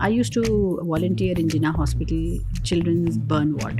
I used to volunteer in Jinnah Hospital Children's Burn Ward.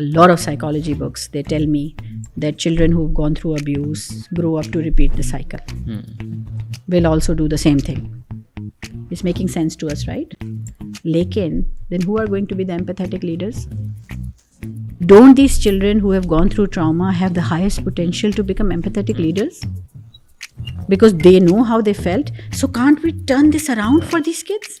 A lot of psychology books, they tell me that children who've gone through abuse grow up to repeat the cycle. Will also do the same thing. It's making sense to us, right? Lekin, then who are going to be the empathetic leaders? Don't these children who have gone through trauma have the highest potential to become empathetic leaders? Because they know how they felt. So can't we turn this around for these kids?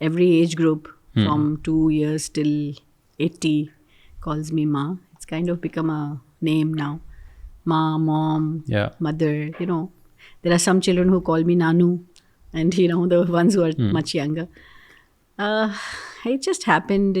every age group from 2 years till 80 calls me Ma. It's kind of become a name now. Ma, mom, mother, you know. There are some children who call me Nanu and, you know, the ones who are much younger. It just happened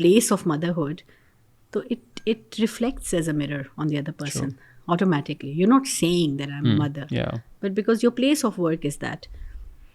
place of motherhood, so it reflects as a mirror on the other person. Sure. Automatically. You're not saying that I'm a mother. Yeah. But because your place of work is that.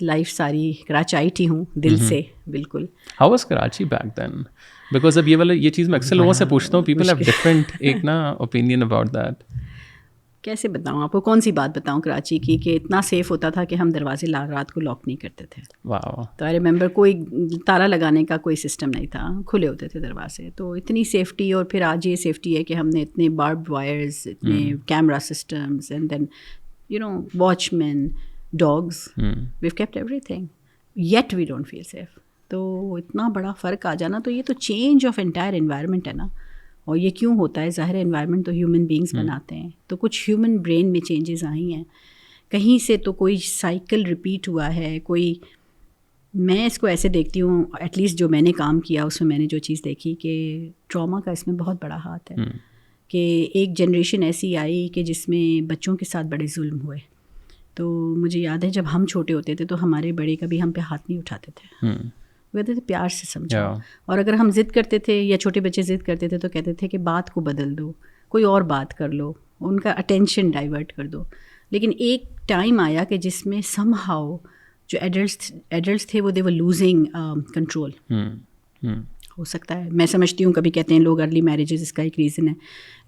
Life ساری کراچائٹ ہی ہوں دل سے بالکل. How was Karachi back then? Because اب یہ چیز میں اکثر لوگوں سے پوچھتا ہوں, پیپل ہیو ڈفرنٹ ایک نا اوپینین اباؤٹ دیٹ. کیسے بتاؤں آپ کو, کون سی بات بتاؤں کراچی کی, کہ اتنا سیف ہوتا تھا کہ ہم دروازے رات کو لاک نہیں کرتے تھے. واو. تو آئی ریممبر کوئی تالا لگانے کا کوئی سسٹم نہیں تھا, کھلے ہوتے تھے دروازے. تو اتنی سیفٹی, اور پھر آج یہ سیفٹی ہے کہ ہم نے اتنے باربڈ وائرز, اتنے camera systems, and then watchman, dogs, we've kept everything, yet we don't feel safe. تو اتنا بڑا فرق آ جانا, تو یہ تو چینج آف انٹائر انوائرمنٹ ہے نا. اور یہ کیوں ہوتا ہے؟ ظاہر انوائرمنٹ تو ہیومن بینگس بناتے ہیں, تو کچھ ہیومن برین میں چینجز آئی ہیں کہیں سے, تو کوئی سائیکل ریپیٹ ہوا ہے کوئی. میں اس کو ایسے دیکھتی ہوں, ایٹ لیسٹ جو میں نے کام کیا اس میں میں نے جو چیز دیکھی, کہ ٹراما کا اس میں بہت بڑا ہاتھ ہے. کہ ایک جنریشن ایسی آئی کہ جس میں بچوں کے ساتھ بڑے ظلم ہوئے. تو مجھے یاد ہے جب ہم چھوٹے ہوتے تھے تو ہمارے بڑے کبھی ہم پہ ہاتھ نہیں اٹھاتے تھے, کہتے تھے پیار سے سمجھاؤ. اور اگر ہم ضد کرتے تھے یا چھوٹے بچے ضد کرتے تھے تو کہتے تھے کہ بات کو بدل دو, کوئی اور بات کر لو, ان کا اٹینشن ڈائیورٹ کر دو. لیکن ایک ٹائم آیا کہ جس میں سم ہاؤ جو ایڈلٹس تھے وہ دے ور لوزنگ کنٹرول. ہو سکتا ہے, میں سمجھتی ہوں کبھی کہتے ہیں لوگ ارلی میرجز اس کا ایک ریزن ہے,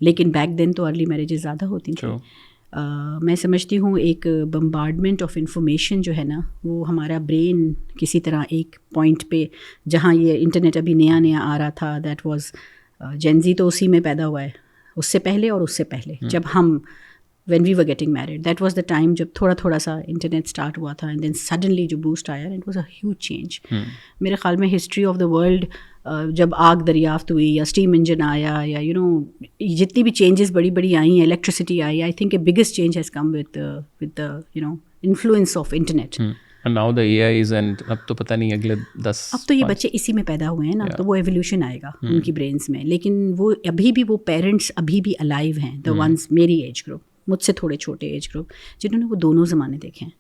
لیکن بیک دین تو ارلی میرجز زیادہ ہوتی تھیں. میں سمجھتی ہوں ایک بمبارڈمنٹ آف انفارمیشن جو ہے نا, وہ ہمارا برین کسی طرح ایک پوائنٹ پہ, جہاں یہ انٹرنیٹ ابھی نیا آ رہا تھا, دیٹ واز جینزی تو اسی میں پیدا ہوا ہے, اس سے پہلے اور اس سے پہلے جب ہم when we were getting married, that was the time جب تھوڑا سا انٹرنیٹ اسٹارٹ ہوا تھا, اینڈ دین سڈنلی جو بوسٹ آیا, it was a huge change. میرے خیال میں ہسٹری آف دا ورلڈ جب آگ دریافت ہوئی یا اسٹیم انجن آیا یا جتنی بھی چینجز بڑی بڑی آئی ہیں, electricity I, I think a biggest change has come with the influence of internet. And now the AIs, and اب تو پتہ نہیں اگلے 10 اب تو یہ بچے اسی میں پیدا ہوئے ہیں نا, تو وہ ایولیوشن آئے گا ان کی برینس میں. لیکن وہ ابھی بھی وہ پیرنٹس ابھی بھی الائیو ہیں, دا ونس میری ایج گروپ, مجھ سے تھوڑے چھوٹے ایج گروپ, جنہوں نے وہ دونوں زمانے دیکھے ہیں.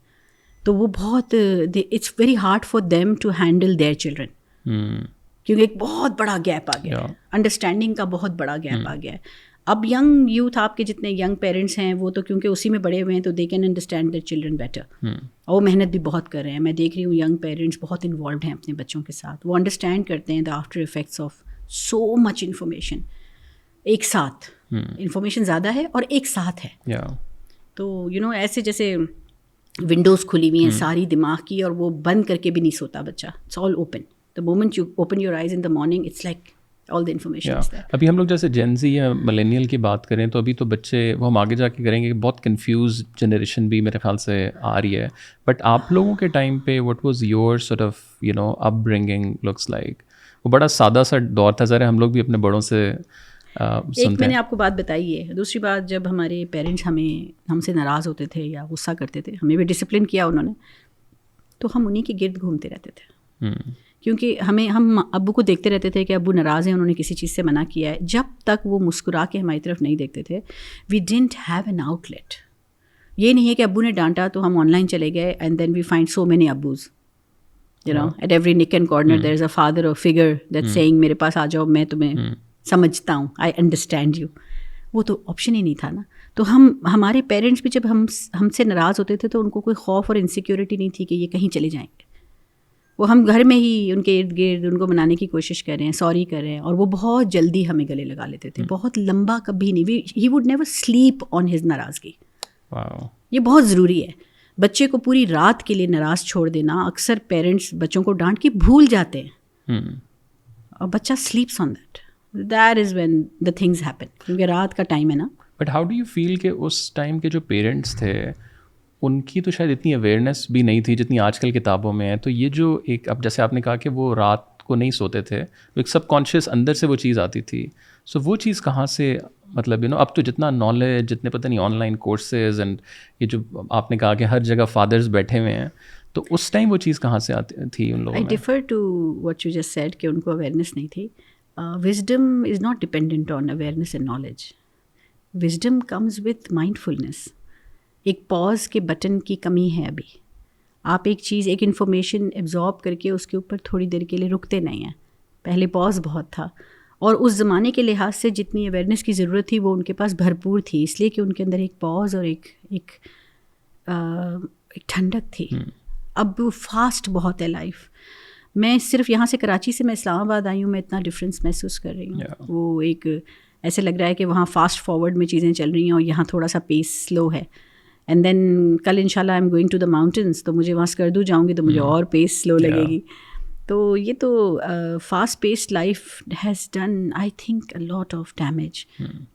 تو وہ بہت it's very hard for them to handle their children, کیونکہ ایک بہت بڑا گیپ آ گیا, انڈرسٹینڈنگ کا بہت بڑا گیپ آ گیا ہے. اب ینگ یوتھ, آپ کے جتنے ینگ پیرنٹس ہیں وہ تو کیونکہ اسی میں بڑے ہوئے ہیں, تو they can understand their children better, اور وہ محنت بھی بہت کر رہے ہیں. میں دیکھ رہی ہوں ینگ پیرنٹس بہت انوالوڈ ہیں اپنے بچوں کے ساتھ, وہ انڈرسٹینڈ کرتے ہیں the after effects of so much information. ایک ساتھ انفارمیشن زیادہ ہے اور ایک ساتھ ہے, تو ایسے جیسے ونڈوز کھلی ہوئی ہیں ساری دماغ کی, اور وہ بند کر کے بھی نہیں سوتا بچہ. It's all open. The moment you open your eyes in the morning, it's like all the information is there. ابھی ہم لوگ جیسے جین زی یا ملینیل کی بات کریں تو ابھی تو بچے, وہ ہم آگے جا کے کریں گے, بہت کنفیوز جنریشن بھی میرے خیال سے آ رہی ہے. بٹ آپ لوگوں کے ٹائم پہ what was your sort of upbringing looks like? وہ بڑا سادہ سا دور تھا. ذرا ہم لوگ بھی اپنے بڑوں سے ایک میں نے آپ کو بات بتائی ہے. دوسری بات, جب ہمارے پیرنٹس ہم سے ناراض ہوتے تھے یا غصہ کرتے تھے, ہمیں بھی ڈسپلن کیا انہوں نے, تو ہم انہیں کے گرد گھومتے رہتے تھے. کیونکہ ہم ابو کو دیکھتے رہتے تھے کہ ابو ناراض ہیں, انہوں نے کسی چیز سے منع کیا ہے. جب تک وہ مسکرا کے ہماری طرف نہیں دیکھتے تھے, we didn't have an outlet. یہ نہیں ہے کہ ابو نے ڈانٹا تو ہم آن لائن چلے گئے, and then we find so many abuses, at every nook and corner there is a father اور فگر دیٹ سیئنگ میرے پاس آ جاؤ, میں تمہیں سمجھتا ہوں, آئی انڈرسٹینڈ یو. وہ تو آپشن ہی نہیں تھا نا. تو ہمارے پیرنٹس بھی جب ہم سے ناراض ہوتے تھے تو ان کو کوئی خوف اور انسیکیورٹی نہیں تھی کہ یہ کہیں چلے جائیں گے. وہ ہم گھر میں ہی ان کے ارد گرد ان کو منانے کی کوشش کر رہے ہیں, سوری کر رہے ہیں, اور وہ بہت جلدی ہمیں گلے لگا لیتے تھے. بہت لمبا کبھی نہیں. He would never slip on his ناراضگی. یہ بہت ضروری ہے. بچے کو پوری رات کے لیے ناراض چھوڑ دینا, اکثر پیرنٹس بچوں کو ڈانٹ کے بھول جاتے ہیں, اور بچہ sleeps on that is when the things happen, کیونکہ رات کا ٹائم ہے نا. But how do you feel کہ اس ٹائم کے جو پیرنٹس تھے ان کی تو شاید اتنی اویئرنیس بھی نہیں تھی جتنی آج کل کتابوں میں ہے. تو یہ جو ایک, اب جیسے آپ نے کہا کہ وہ رات کو نہیں سوتے تھے, ایک سب کانشیس اندر سے وہ چیز آتی تھی. سو وہ چیز کہاں سے, مطلب اب تو جتنا نالج, جتنے پتہ نہیں آن لائن کورسز, اینڈ یہ جو آپ نے کہا کہ ہر جگہ فادرز بیٹھے ہوئے ہیں, تو اس ٹائم وہ چیز کہاں سے آتی تھی ان لوگوں میں؟ I differ to what you just said کہ ان کو اویئرنیس نہیں تھی. Wisdom is not dependent on awareness and knowledge. Wisdom comes with mindfulness. ایک پاز کے بٹن کی کمی ہے ابھی. آپ ایک چیز, ایک انفارمیشن ایبزارب کر کے اس کے اوپر تھوڑی دیر کے لیے رکتے نہیں ہیں. پہلے پاز بہت تھا, اور اس زمانے کے لحاظ سے جتنی اویئرنیس کی ضرورت تھی وہ ان کے پاس بھرپور تھی, اس لیے کہ ان کے اندر ایک پاز اور ایک ٹھنڈک تھی. اب فاسٹ بہت ہے لائف. میں صرف یہاں سے کراچی سے میں اسلام آباد آئی ہوں, میں اتنا ڈفرینس محسوس کر رہی ہوں. وہ ایک ایسے لگ رہا ہے کہ وہاں فاسٹ فارورڈ میں چیزیں چل رہی ہیں اور یہاں تھوڑا سا پیس سلو ہے. اینڈ دین کل ان شاء اللہ I am going to the mountains, تو مجھے وہاں اسکردو جاؤں گی تو مجھے اور پیس سلو لگے گی. تو یہ تو fast paced life has done I think a lot of damage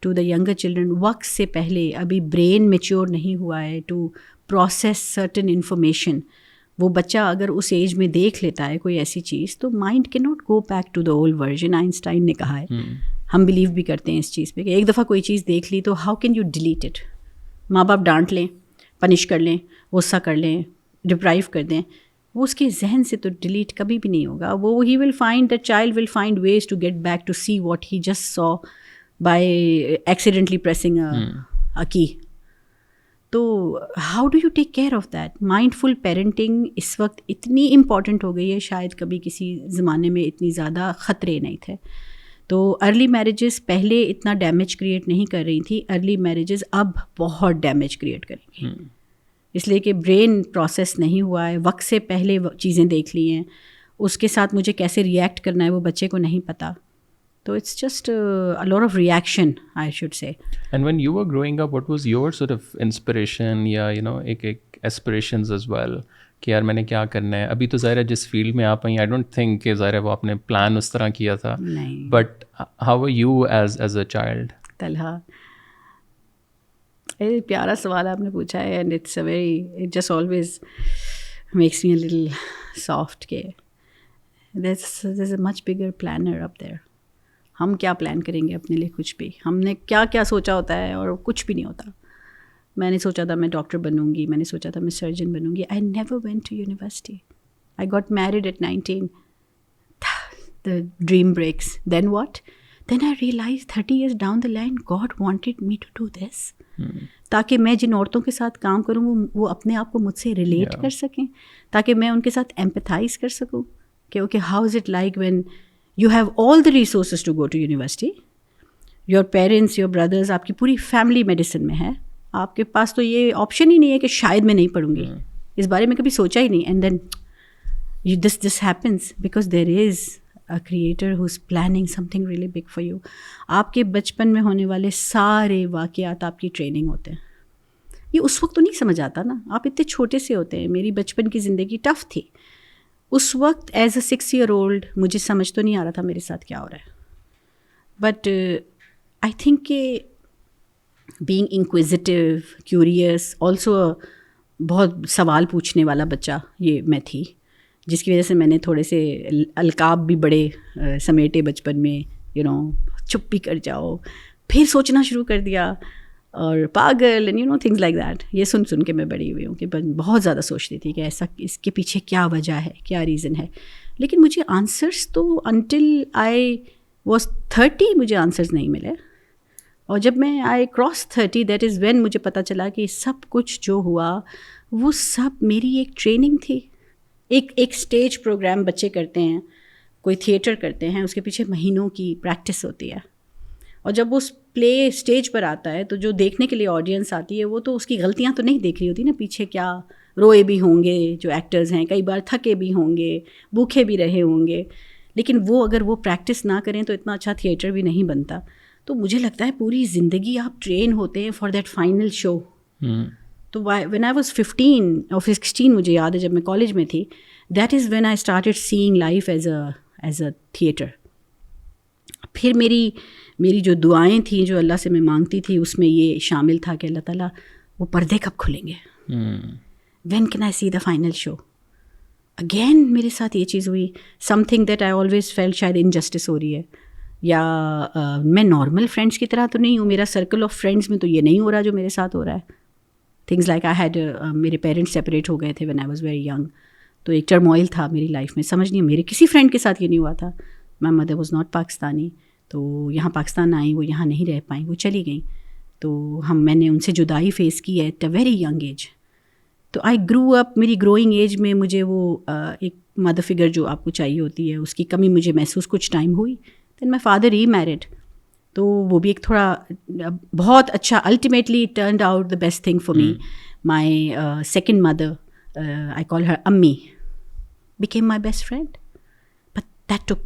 to the younger children. وقت سے پہلے ابھی برین میچیور نہیں ہوا ہے ٹو پروسیس سرٹن انفارمیشن. وہ بچہ اگر اس ایج میں دیکھ لیتا ہے کوئی ایسی چیز تو مائنڈ کی not go back to the old version. Einstein نے کہا ہے, ہم بلیو بھی کرتے ہیں اس چیز پہ کہ ایک دفعہ کوئی چیز دیکھ لی تو how can you delete it. ماں باپ ڈانٹ لیں, پنش کر لیں, غصہ کر لیں, ڈپرائیو کر دیں, وہ اس کے ذہن سے تو ڈیلیٹ کبھی بھی نہیں ہوگا. وہ he will find that child will find ways to get back to see what he just so by accidentally pressing a key. تو how do you take care of that? Mindful parenting اس وقت اتنی important ہو گئی ہے, شاید کبھی کسی زمانے میں اتنی زیادہ خطرے نہیں تھے. تو ارلی میرجز پہلے اتنا ڈیمیج کریٹ نہیں کر رہی تھی, ارلی میرجز اب بہت ڈیمیج کریٹ کریں گی, اس لیے کہ برین پروسیس نہیں ہوا ہے, وقت سے پہلے چیزیں دیکھ لی ہیں, اس کے ساتھ مجھے کیسے ریئیکٹ کرنا ہے وہ بچے کو نہیں پتہ. تو it's just a lot of reaction, I should say. And when you were growing up, what was your sort of inspiration یا ایک aspirations as well کہ یار میں نے کیا کرنا ہے؟ ابھی تو ظاہر ہے جس فیلڈ میں آپ آئیں, آئی ڈونٹ تھنک کہ ظاہر ہے وہ آپ نے پلان اس طرح کیا تھا, but how are you as a child? Talha, پیارا سوال آپ نے پوچھا ہے, and it's a very, it just always makes me a little soft کہ there's a much bigger planner up there. ہم کیا پلان کریں گے اپنے لیے؟ کچھ بھی. ہم نے کیا کیا سوچا ہوتا ہے اور کچھ بھی نہیں ہوتا. میں نے سوچا تھا میں ڈاکٹر بنوں گی, میں نے سوچا تھا میں سرجن بنوں گی. I never went to university. I got married at 19. The dream breaks. Then what? Then I realized 30 years down the line, God wanted me to do this. تاکہ میں جن عورتوں کے ساتھ کام کروں وہ اپنے آپ کو مجھ سے ریلیٹ کر سکیں, تاکہ میں ان کے ساتھ ایمپیتھائز کر سکوں کہ okay how is it like when you have all the resources to go to university, your parents, your brothers, آپ کی پوری فیملی میڈیسن میں ہے, آپ کے پاس تو یہ آپشن ہی نہیں ہے کہ شاید میں نہیں پڑھوں گی, اس بارے میں کبھی سوچا ہی نہیں. And then this happens because there is a creator who's planning something really big for you. آپ کے بچپن میں ہونے والے سارے واقعات آپ کی ٹریننگ ہوتے ہیں. یہ اس وقت تو نہیں سمجھ آتا نا, آپ اتنے چھوٹے سے ہوتے ہیں. میری بچپن کی زندگی ٹف تھی اس وقت. ایز اے 6 year old مجھے سمجھ تو نہیں آ رہا تھا میرے ساتھ کیا ہو رہا ہے, بٹ آئی تھنک کہ بینگ انکویزیٹیو, کیوریس, آلسو بہت سوال پوچھنے والا بچہ یہ میں تھی, جس کی وجہ سے میں نے تھوڑے سے القاب بھی بڑے سمیٹے بچپن میں. چپ بھی کر جاؤ, پھر سوچنا شروع کر دیا, اور پاگل اینڈ تھنگز لائک دیٹ. یہ سن کے میں بڑی ہوئی ہوں کہ بہت زیادہ سوچتی تھی کہ ایسا اس کے پیچھے کیا وجہ ہے, کیا ریزن ہے. لیکن مجھے آنسرس تو انٹل آئی واز 30 مجھے آنسرس نہیں ملے, اور جب میں آئی کراس 30 دیٹ از وین مجھے پتہ چلا کہ سب کچھ جو ہوا وہ سب میری ایک ٹریننگ تھی. ایک اسٹیج پروگرام بچے کرتے ہیں, کوئی تھیٹر کرتے ہیں, اس کے پیچھے مہینوں کی پریکٹس ہوتی ہے, اور جب وہ پلے اسٹیج پر آتا ہے تو جو دیکھنے کے لیے آڈینس آتی ہے وہ تو اس کی غلطیاں تو نہیں دیکھ رہی ہوتی نا, پیچھے کیا روئے بھی ہوں گے جو ایکٹرز ہیں, کئی بار تھکے بھی ہوں گے, بھوکے بھی رہے ہوں گے, لیکن وہ اگر وہ پریکٹس نہ کریں تو اتنا اچھا تھیٹر بھی نہیں بنتا. تو مجھے لگتا ہے پوری زندگی آپ ٹرین ہوتے ہیں فار دیٹ فائنل شو. تو وین آئی واز 15 اور 16 مجھے یاد ہے جب میں کالج میں تھی, that is when I started seeing life as a theatre. پھر میری جو دعائیں تھیں جو اللہ سے میں مانگتی تھی اس میں یہ شامل تھا کہ اللہ تعالیٰ وہ پردے کب کھلیں گے, when can I see the final show. Again میرے ساتھ یہ چیز ہوئی, something that I always feel شاید انجسٹس ہو رہی ہے, یا میں نارمل فرینڈس کی طرح تو نہیں ہوں, میرا سرکل آف فرینڈس میں تو یہ نہیں ہو رہا جو میرے ساتھ ہو رہا ہے. تھنگز لائک آئی ہیڈ, میرے پیرنٹس سپریٹ ہو گئے تھے when I was very young, تو ایک ٹرموائل تھا میری لائف میں, سمجھ نہیں میرے کسی فرینڈ کے ساتھ یہ نہیں ہوا تھا. My mother was not Pakistani, تو یہاں پاکستان آئیں, وہ یہاں نہیں رہ پائیں, وہ چلی گئیں, تو میں نے ان سے جدائی فیس کی ہے at a very young age. تو آئی گرو اپ, میری گروئنگ ایج میں مجھے وہ ایک مدر فگر جو آپ کو چاہیے ہوتی ہے اس کی کمی مجھے محسوس کچھ ٹائم ہوئی. دین مائی فادر ری میرڈ, تو وہ بھی ایک تھوڑا بہت اچھا, ultimately turned out the best thing for me. My second mother I call her Ammi, became my best friend. But that took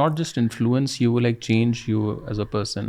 not just influence you, like change you as a person?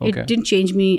It didn't change me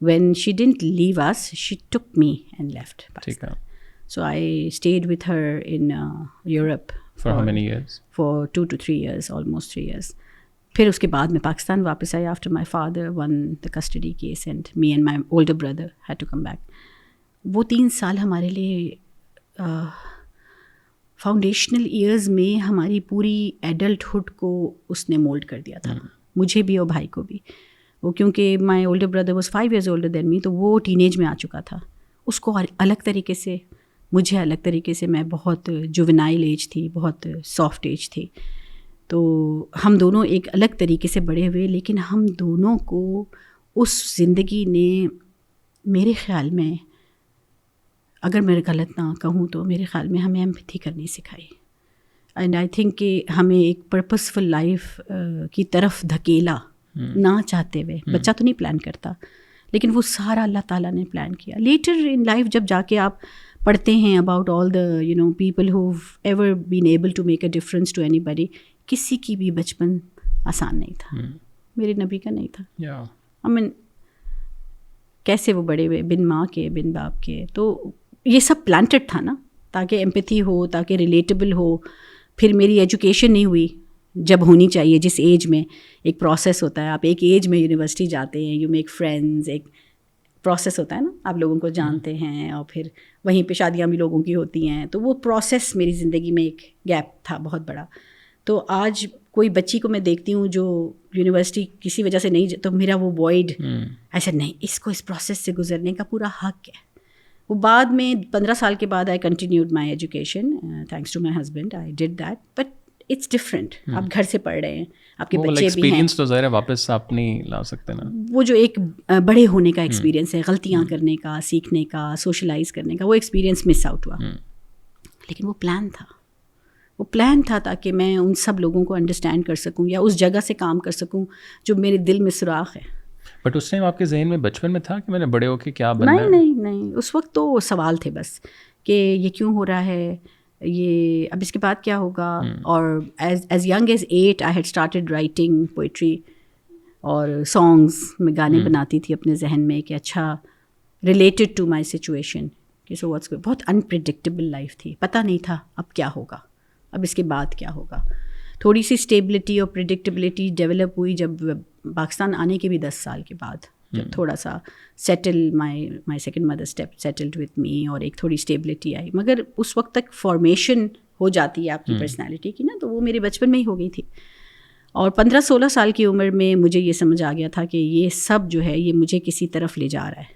When she didn't leave us, she took me and left Pakistan. So I stayed with her in Europe. For how many years? For 2 to 3 years, almost 3 years. پھر اس کے بعد میں پاکستان واپس آئی after my father won the custody case and me and my older brother had to come back. وہ 3 سال ہمارے لیے foundational years میں ہماری پوری ایڈلٹہڈ کو اس نے مولڈ کر دیا تھا, مجھے بھی اور بھائی کو بھی. وہ کیونکہ my older brother was 5 years older than me, تو وہ ٹین ایج میں آ چکا تھا. اس کو الگ طریقے سے, مجھے الگ طریقے سے. میں بہت جوونائل ایج تھی, بہت سافٹ ایج تھی. تو ہم دونوں ایک الگ طریقے سے بڑے ہوئے, لیکن ہم دونوں کو اس زندگی نے میرے خیال میں, اگر میں غلط نہ کہوں تو میرے خیال میں ہمیں ایمپتھی کرنی سکھائی. اینڈ آئی تھنک کہ ہمیں ایک پرپسفل لائف کی طرف دھکیلا, نہ چاہتے ہوئے. بچہ تو نہیں پلان کرتا, لیکن وہ سارا اللہ تعالیٰ نے پلان کیا. لیٹر ان لائف جب جا کے آپ پڑھتے ہیں about all the people who ever been able to make a difference to anybody, کسی کی بھی بچپن آسان نہیں تھا. میرے نبی کا نہیں تھا. I mean, کیسے وہ بڑے ہوئے بن ماں کے بن باپ کے. تو یہ سب پلانٹڈ تھا نا, تاکہ ایمپیتھی ہو, تاکہ ریلیٹیبل ہو. پھر میری ایجوکیشن نہیں ہوئی جب ہونی چاہیے, جس ایج میں ایک پروسیس ہوتا ہے. آپ ایک ایج میں یونیورسٹی جاتے ہیں, یو میک فرینڈز, ایک پروسیس ہوتا ہے نا, آپ لوگوں کو جانتے ہیں, اور پھر وہیں پہ شادیاں بھی لوگوں کی ہوتی ہیں. تو وہ پروسیس میری زندگی میں ایک گیپ تھا بہت بڑا. تو آج کوئی بچی کو میں دیکھتی ہوں جو یونیورسٹی کسی وجہ سے نہیں, تو میرا وہ وائڈ ایسا نہیں, اس کو اس پروسیس سے گزرنے کا پورا حق ہے. وہ بعد میں 15 سال کے بعد I continued my education thanks to my husband, I did that. But it's different. آپ گھر سے پڑھ رہے ہیں, آپ کے بچے بھی ہیں. ایکسپیرینس تو ظاہر ہے واپس آپ نہیں لا سکتے نا. وہ جو ایک بڑے ہونے کا ایکسپیرینس ہے, غلطیاں کرنے کا, سیکھنے کا, سوشلائز کرنے کا, وہ ایکسپیرینس مس آؤٹ ہوا. لیکن وہ پلان تھا تاکہ میں ان سب لوگوں کو انڈرسٹینڈ کر سکوں, یا اس جگہ سے کام کر سکوں جو میرے دل میں سوراخ ہے. بٹ اس ٹائم آپ کے ذہن میں بچپن میں تھا کہ میں نے بڑے ہو کے کیا بننا ہے؟ نہیں. اس وقت تو سوال تھے بس کہ یہ کیوں ہو رہا ہے, یہ اب اس کے بعد کیا ہوگا. اور as young as 8 I had started writing poetry اور سانگس. میں گانے بناتی تھی اپنے ذہن میں کہ اچھا ریلیٹڈ ٹو مائی سچویشن. کہ سو واٹس, بہت انپریڈکٹیبل لائف تھی, پتہ نہیں تھا اب کیا ہوگا, اب اس کے بعد کیا ہوگا. تھوڑی سی اسٹیبلٹی اور پریڈکٹیبلٹی ڈیولپ ہوئی جب پاکستان آنے کے بھی 10 سال کے بعد, جب تھوڑا سا settle my second mother step settled with me, اور ایک تھوڑی اسٹیبلٹی آئی. مگر اس وقت تک فارمیشن ہو جاتی ہے آپ کی پرسنالٹی کی نا, تو وہ میرے بچپن میں ہی ہو گئی تھی. اور 15-16 سال کی عمر میں مجھے یہ سمجھ آ گیا تھا کہ یہ سب جو ہے یہ مجھے کسی طرف لے جا رہا ہے.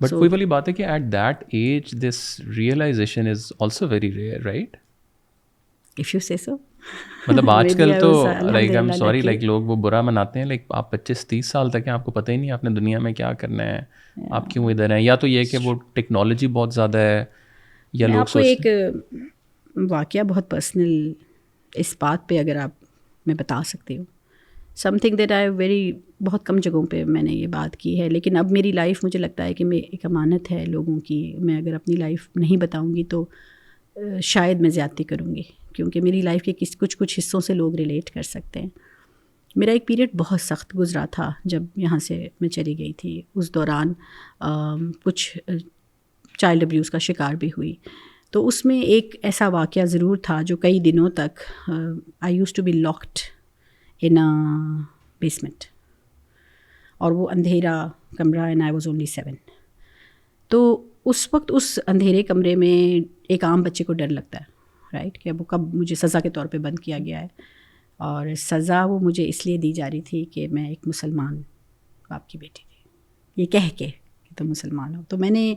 بٹ وہی والی بات ہے کہ at that age this realisation is also very rare, right? If you say so. مطلب آج کل تو like I am sorry, like لوگ وہ برا مناتے ہیں, لائک آپ 25-30 سال تک ہیں, آپ کو پتہ ہی نہیں آپ نے دنیا میں کیا کرنا ہے, آپ کیوں ادھر ہیں. یا تو یہ کہ وہ ٹیکنالوجی بہت زیادہ ہے, یا لوگ آپ کو ایک واقعہ بہت پرسنل اس بات پہ اگر آپ میں بتا سکتی ہوں, some thing that I very, بہت کم جگہوں پہ میں نے یہ بات کی ہے, لیکن اب میری لائف مجھے لگتا ہے کہ میں ایک امانت ہے لوگوں کی. میں اگر اپنی لائف نہیں بتاؤں گی تو شاید میں زیادتی کروں گی, کیونکہ میری لائف کے کچھ حصوں سے لوگ ریلیٹ کر سکتے ہیں. میرا ایک پیریڈ بہت سخت گزرا تھا جب یہاں سے میں چلی گئی تھی. اس دوران کچھ چائلڈ ابیوز کا شکار بھی ہوئی. تو اس میں ایک ایسا واقعہ ضرور تھا جو کئی دنوں تک I used to be locked in basement, اور وہ اندھیرا کمرہ, اینڈ آئی واز اونلی 7. تو اس وقت اس اندھیرے کمرے میں ایک عام بچے کو ڈر لگتا ہے, رائٹ, کہ اب وہ کب مجھے سزا کے طور پہ بند کیا گیا ہے. اور سزا وہ مجھے اس لیے دی جا رہی تھی کہ میں ایک مسلمان باپ کی بیٹی تھی, یہ کہہ کے کہ تم مسلمان ہو. تو میں نے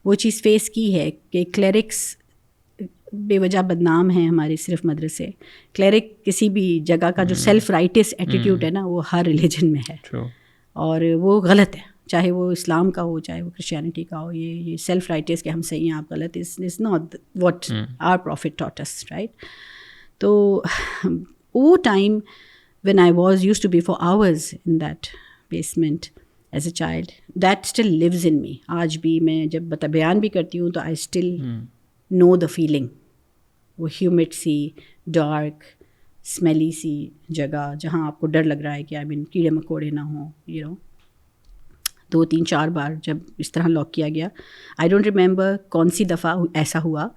وہ چیز فیس کی ہے کہ کلیرکس بے وجہ بدنام ہیں ہمارے صرف مدرسے. کلیرک کسی بھی جگہ کا جو سیلف رائٹس ایٹیٹیوڈ ہے نا, وہ ہر ریلیجن میں ہے, اور وہ غلط ہے. چاہے وہ اسلام کا ہو چاہے وہ کرسچینٹی کا ہو. یہ سیلف رائٹس کہ ہم صحیح ہیں آپ غلط is not what our prophet taught us, right. تو وہ time when I was used to be for hours in that basement as a child, that still lives in me. آج بھی میں جب بیان بھی کرتی ہوں تو I still know the feeling. وہ ہیومڈ سی ڈارک اسمیلی سی جگہ جہاں آپ کو ڈر لگ رہا ہے کہ کیڑے مکوڑے نہ ہوں. 2-3-4 بار جب اس طرح لاک کیا گیا. I don't remember کون سی دفعہ ایسا ہوا,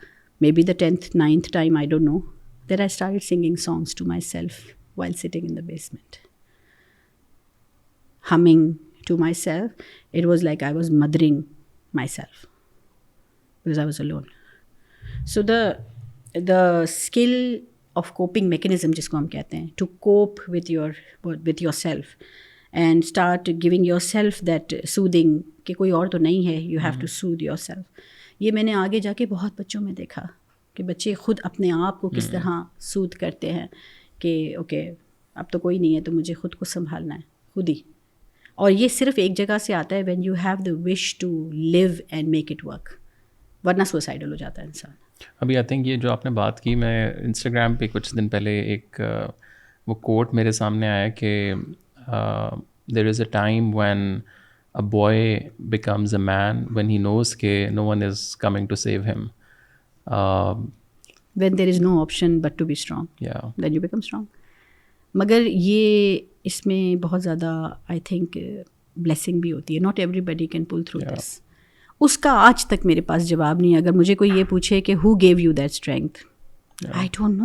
maybe the 10th 9th time, I don't know, that I started singing songs to myself while sitting in the basement, humming to myself. It was like I was mothering myself because I was alone. So the skill of coping mechanism جس کو ہم کہتے ہیں, to cope with yourself and start giving yourself that soothing کہ کوئی اور تو نہیں ہے, you have to soothe yourself. یہ میں نے آگے جا کے بہت بچوں میں دیکھا کہ بچے خود اپنے آپ کو کس طرح سوتھ کرتے ہیں کہ اوکے اب تو کوئی نہیں ہے تو مجھے خود کو سنبھالنا ہے خود ہی. اور یہ صرف ایک جگہ سے آتا ہے when you have the wish to live and make it work, ورنہ سوسائڈل ہو جاتا ہے انسان. ابھی آئی تھنک یہ جو آپ نے بات کی, میں انسٹاگرام پہ کچھ دن پہلے ایک وہ کوٹ میرے سامنے آیا کہ there is a time when a boy becomes a man when he knows کہ no one is coming to save him. When there is no option but to be strong, Yeah. then you become strong. مگر یہ اس میں بہت زیادہ I think blessing بھی ہوتی ہے. Not everybody can pull through this. اس کا آج تک میرے پاس جواب نہیں ہے. اگر مجھے کوئی یہ پوچھے کہ who gave you that strength, I don't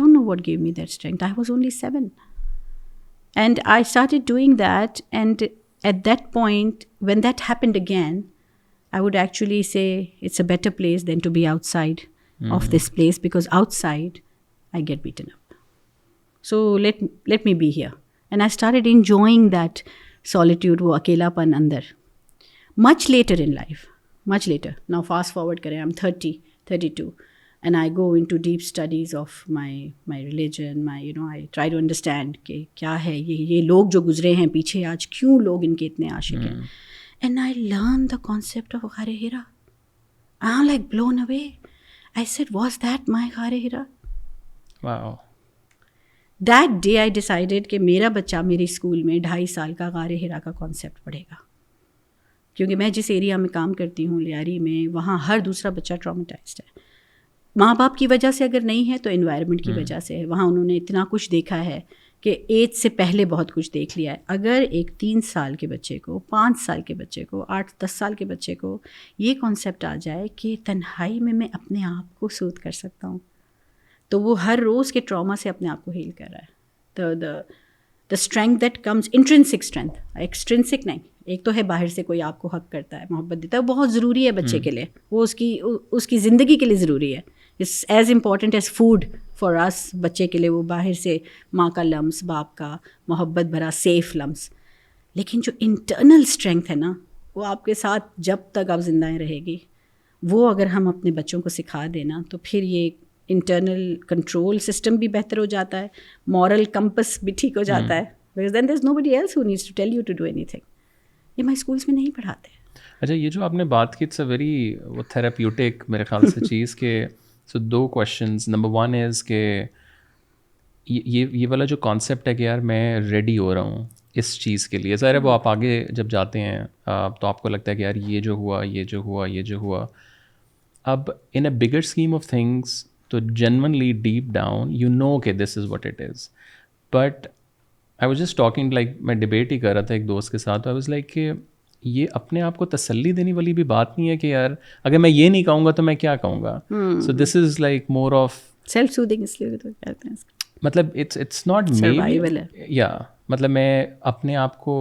know what gave me that strength. I was only 7 and I started doing that. And at that point when that happened again, I would actually say it's a better place than to be outside of this place, because outside I get beaten up. So let me be here. And I started enjoying that solitude, wo akelapan andar. Much later in life, much later. Now fast forward kare, I'm 32, and I go into deep studies of my religion, I try to understand کہ کیا ہے یہ لوگ جو گزرے ہیں پیچھے, آج کیوں لوگ ان کے اتنے عاشق ہیں. And I learned the concept of Ghar Hira. I'm like blown away. I said, was that my Ghar Hira? Wow. That day I decided کہ میرا بچہ میری اسکول میں 2.5 سال کا غار ہرا کا کانسیپٹ پڑھے گا. کیونکہ میں جس ایریا میں کام کرتی ہوں لیاری میں, وہاں ہر دوسرا بچہ ٹراماٹائزڈ ہے. ماں باپ کی وجہ سے اگر نہیں ہے تو انوائرمنٹ کی وجہ سے ہے. وہاں انہوں نے اتنا کچھ دیکھا ہے کہ ایج سے پہلے بہت کچھ دیکھ لیا ہے. اگر ایک 3 سال کے بچے کو, 5 سال کے بچے کو, 8-10 سال کے بچے کو یہ کانسیپٹ آ جائے کہ تنہائی میں اپنے آپ کو سوتھ کر سکتا ہوں, تو وہ ہر روز کے ٹراما سے اپنے آپ کو ہیل کر رہا ہے. تو the strength that comes, intrinsic strength, extrinsic نہیں. ایک تو ہے باہر سے کوئی آپ کو حق کرتا ہے, محبت دیتا ہے, وہ بہت ضروری ہے بچے کے لیے, وہ اس کی زندگی کے لیے ضروری ہے. It's as important as food for us. بچے کے لیے وہ باہر سے ماں کا لمس, باپ کا محبت بھرا سیف لمس. لیکن جو انٹرنل اسٹرینتھ ہے نا, وہ آپ کے ساتھ جب تک آپ زندہ رہے گی. وہ اگر ہم اپنے بچوں کو سکھا دینا تو پھر یہ انٹرنل کنٹرول سسٹم بھی بہتر ہو جاتا ہے, مورل کمپس بھی ٹھیک ہو جاتا ہے. Because then there is nobody else who needs to tell you to do anything. یہ ہمارے اسکولس میں نہیں پڑھاتے. اچھا, یہ جو آپ نے بات کی, اٹس اے ویری وہ تھراپیوٹک میرے خیال سے چیز کہ سو 2 کویشچنز. نمبر 1 از کہ یہ والا جو کانسیپٹ ہے کہ یار میں ریڈی ہو رہا ہوں اس چیز کے لیے. ظاہر ہے وہ آپ آگے جب جاتے ہیں تو آپ کو لگتا ہے کہ یار یہ جو ہوا. اب in a bigger scheme of things تو genuinely deep down you know کہ this is what it is. But I was just talking, like میں ڈبیٹ ہی کر رہا تھا ایک دوست کے ساتھ. آئی واز لائک کہ یہ اپنے آپ کو تسلی دینے والی بھی بات نہیں ہے کہ یار اگر میں یہ نہیں کہوں گا تو میں کیا کہوں گا. So this is like more of self soothing, اس لیے تو کہتے ہیں مطلب اٹس ناٹ سروائیول ہے. یا مطلب میں اپنے آپ کو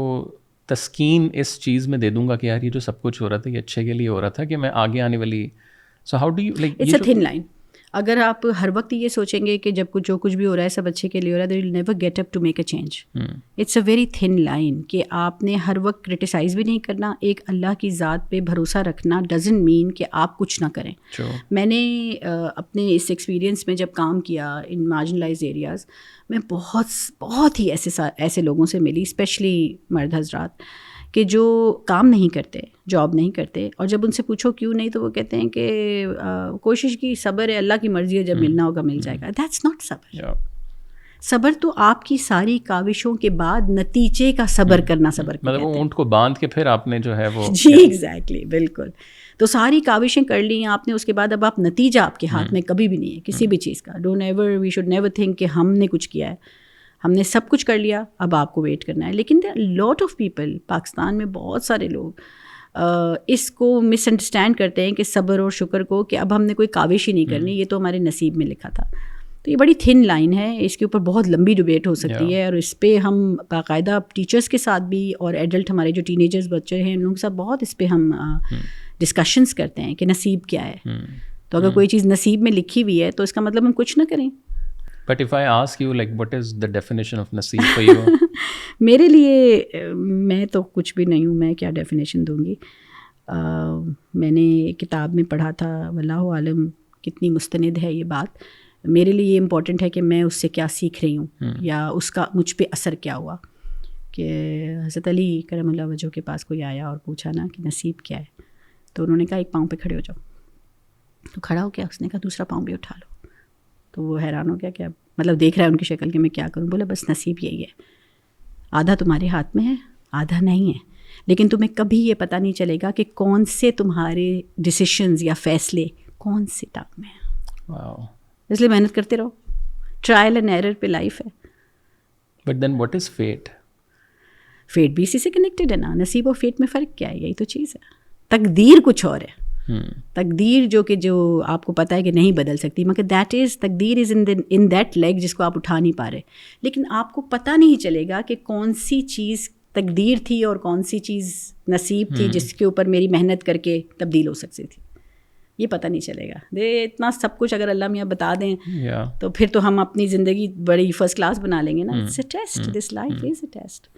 تسکین اس چیز میں دے دوں گا کہ یار یہ جو سب کچھ ہو رہا تھا یہ اچھے کے لیے ہو رہا تھا کہ میں آگے آنے والی. So how do you like, it's a thin line. اگر آپ ہر وقت یہ سوچیں گے کہ جب جو کچھ بھی ہو رہا ہے سب اچھے کے لیے ہو رہا ہے, they will never get up to make a change. It's a very thin line کہ آپ نے ہر وقت کرٹیسائز بھی نہیں کرنا. ایک اللہ کی ذات پہ بھروسہ رکھنا ڈزنٹ مین کہ آپ کچھ نہ کریں. میں نے اپنے اس ایکسپیرئنس میں جب کام کیا ان مارجنلائز ایریاز میں, بہت ہی ایسے لوگوں سے ملی, اسپیشلی مرد حضرات, کہ جو کام نہیں کرتے, جاب نہیں کرتے, اور جب ان سے پوچھو کیوں نہیں تو وہ کہتے ہیں کہ کوشش کی, صبر ہے, اللہ کی مرضی ہے, جب ملنا ہوگا مل جائے گا. دیٹس ناٹ صبر. صبر تو آپ کی ساری کاوشوں کے بعد نتیجے کا صبر کرنا صبر مطلب وہ اونٹ کو باندھ کے پھر آپ نے جو ہے وہ جی ایگزیکٹلی بالکل. تو ساری کاوشیں کر لی ہیں آپ نے, اس کے بعد اب آپ نتیجہ آپ کے ہاتھ میں کبھی بھی نہیں ہے کسی بھی چیز کا. Don't ever, we should never think کہ ہم نے کچھ کیا ہے, ہم نے سب کچھ کر لیا, اب آپ کو ویٹ کرنا ہے. لیکن there are lot of people, Pakistan میں بہت سارے لوگ اس کو مس انڈرسٹینڈ کرتے ہیں کہ صبر اور شکر کو, کہ اب ہم نے کوئی کاوش ہی نہیں کرنی, یہ تو ہمارے نصیب میں لکھا تھا. تو یہ بڑی تھن لائن ہے, اس کے اوپر بہت لمبی ڈبیٹ ہو سکتی ہے, اور اس پہ ہم باقاعدہ ٹیچرس کے ساتھ بھی اور ایڈلٹ ہمارے جو ٹین ایجرز بچے ہیں ان لوگوں کے ساتھ بہت اس پہ ہم ڈسکشنس کرتے ہیں کہ نصیب کیا ہے. تو اگر کوئی چیز نصیب میں لکھی ہوئی ہے تو اس کا مطلب ہم کچھ نہ کریں. But if I ask you, like, what is the definition of نصیب for you? میرے لیے, میں تو کچھ بھی نہیں ہوں, میں کیا ڈیفینیشن دوں گی. میں نے کتاب میں پڑھا تھا, واللہ عالم کتنی مستند ہے یہ بات. میرے لیے یہ امپورٹنٹ ہے کہ میں اس سے کیا سیکھ رہی ہوں, یا اس کا مجھ پہ اثر کیا ہوا. کہ حضرت علی کرم اللہ وجہہ کے پاس کوئی آیا اور پوچھا نا کہ نصیب کیا ہے, تو انہوں نے کہا ایک پاؤں پہ کھڑے ہو جاؤ. تو کھڑا ہو گیا, اس نے کہا دوسرا پاؤں بھی اٹھا لو. تو وہ حیران ہو گیا کہ مطلب دیکھ رہا ہے ان کی شکل کہ میں کیا کروں. بولا بس نصیب یہی ہے, آدھا تمہارے ہاتھ میں ہے آدھا نہیں ہے, لیکن تمہیں کبھی یہ پتہ نہیں چلے گا کہ کون سے تمہارے ڈیسیشنز یا فیصلے کون سے ٹاپ میں ہیں. اس لیے محنت کرتے رہو, ٹرائل اینڈ ایرر پہ لائف ہے. But then what is fate? Fate بھی اسی سے کنیکٹڈ ہے نا. نصیب اور فیٹ میں فرق کیا ہے؟ یہی تو چیز ہے. تقدیر کچھ اور ہے. تقدیر جو آپ کو پتہ ہے کہ نہیں بدل سکتی, مگر دیٹ از تقدیر از ان دیٹ لیگ جس کو آپ اٹھا نہیں پا رہے. لیکن آپ کو پتہ نہیں چلے گا کہ کون سی چیز تقدیر تھی اور کون سی چیز نصیب تھی جس کے اوپر میری محنت کر کے تبدیل ہو سکتی تھی. یہ پتہ نہیں چلے گا. اتنا سب کچھ اگر اللہ میاں بتا دیں تو پھر تو ہم اپنی زندگی بڑی فرسٹ کلاس بنا لیں گے نا. It's a test, this life is a test.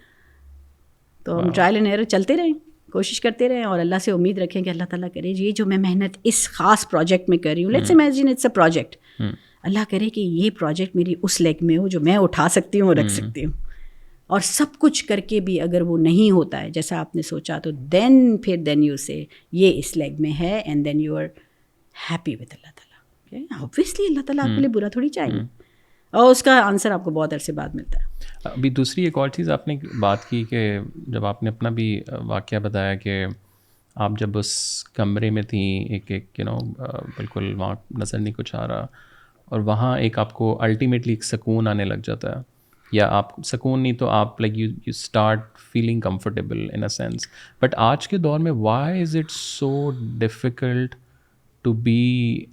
تو ہم ٹرائل اینڈ ایرر چلتے رہیں, کوشش کرتے رہیں, اور اللہ سے امید رکھیں کہ اللہ تعالیٰ کرے یہ جو میں محنت اس خاص پروجیکٹ میں کر رہی ہوں, let's imagine it's a project, اللہ کرے کہ یہ پروجیکٹ میری اس لیگ میں ہو جو میں اٹھا سکتی ہوں اور رکھ سکتی ہوں. اور سب کچھ کر کے بھی اگر وہ نہیں ہوتا ہے جیسا آپ نے سوچا, تو دین یو سے یہ اس لیگ میں ہے, and then you are happy with اللہ تعالیٰ. اوبویسلی اللہ تعالیٰ آپ کے لیے برا تھوڑی چاہیے, اور اس کا آنسر آپ کو بہت عرصے بعد ملتا ہے. ابھی دوسری ایک اور چیز آپ نے بات کی کہ جب آپ نے اپنا بھی واقعہ بتایا کہ آپ جب اس کمرے میں تھیں, ایک بالکل وہاں نظر نہیں کچھ آ رہا, اور وہاں ایک آپ کو الٹیمیٹلی ایک سکون آنے لگ جاتا ہے, یا آپ سکون نہیں تو آپ like you start feeling comfortable in a sense. But آج کے دور میں why is it so difficult to be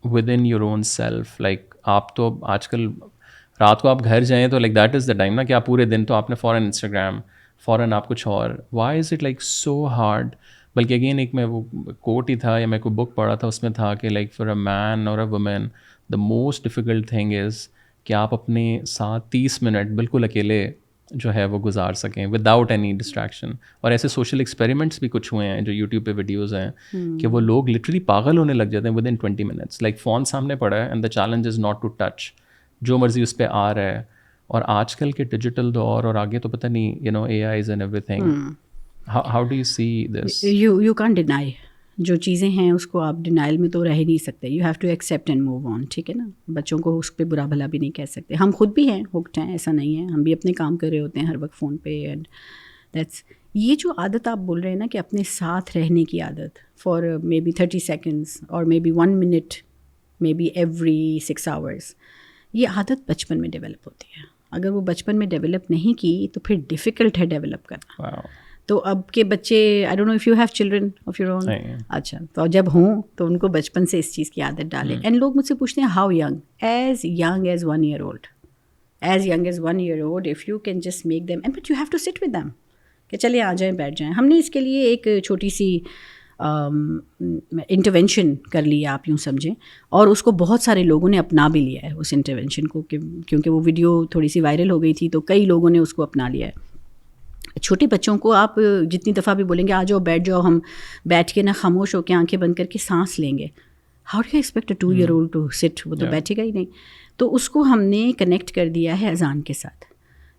within your own self? Like آپ تو آج کل رات کو آپ گھر جائیں تو like that is the time نا کہ آپ پورے دن تو آپ نے فوراً انسٹاگرام, فوراً آپ کچھ اور. Why is it like so hard? بلکہ اگین ایک میں وہ کوٹ ہی تھا یا میں کوئی بک پڑھا تھا, اس میں تھا کہ لائک فار اے مین اور a woman the most difficult thing is کہ آپ اپنے ساتھ 30 منٹ بالکل اکیلے جو ہے وہ گزار سکیں وداؤٹ اینی ڈسٹریکشن. اور ایسے سوشل ایکسپیریمنٹس بھی کچھ ہوئے ہیں جو یوٹیوب پہ ویڈیوز ہیں کہ وہ لوگ لٹرلی پاگل ہونے لگ جاتے ہیں within 20 minutes. Like phone سامنے پڑا ہے and the challenge is not to touch, جو مرضی اس پہ آ رہا ہے. اور آج کل کے ڈیجیٹل دور اور آگے تو پتہ نہیں اے eyes and every thing, how do you C this? You can't deny. جو چیزیں ہیں اس کو آپ ڈینائل میں تو رہ ہی نہیں سکتے. You have to accept and move on. ٹھیک ہے نا, بچوں کو اس پہ برا بھلا بھی نہیں کہہ سکتے. ہم خود بھی ہیں ہوکڈ ہیں, ایسا نہیں ہے, ہم بھی اپنے کام کر رہے ہوتے ہیں ہر وقت فون پہ. اینڈ دیٹس یہ جو عادت آپ بول رہے ہیں نا کہ اپنے ساتھ رہنے کی عادت فار مے بی 30 سیکنڈس اور maybe 1 minute, maybe every 6 hours, یہ عادت بچپن میں ڈیولپ ہوتی ہے. اگر وہ بچپن میں ڈیولپ نہیں کی تو پھر ڈیفیکلٹ ہے ڈیولپ کرنا. تو اب کے بچے, I don't know if you have children of your own. اچھا, تو جب ہوں تو ان کو بچپن سے اس چیز کی عادت ڈالیں. اینڈ لوگ مجھ سے پوچھتے ہیں how young? As young as 1 year old. As young as 1 year old if you can just make them, and but you have to sit with them کہ چلے آ جائیں بیٹھ جائیں. ہم نے اس کے لیے ایک چھوٹی سی انٹرونشن کر لیا آپ یوں سمجھیں, اور اس کو بہت سارے لوگوں نے اپنا بھی لیا ہے اس انٹرونشن کو, کیونکہ وہ ویڈیو تھوڑی سی وائرل ہو گئی تھی تو کئی لوگوں نے اس کو اپنا لیا ہے. چھوٹے بچوں کو آپ جتنی دفعہ بھی بولیں گے آ جاؤ بیٹھ جاؤ, ہم بیٹھ کے نا خاموش ہو کے آنکھیں بند کر کے سانس لیں گے. How do you expect a 2 year old to sit? وہ تو بیٹھے گا ہی نہیں. تو اس کو ہم نے کنیکٹ کر دیا ہے اذان کے ساتھ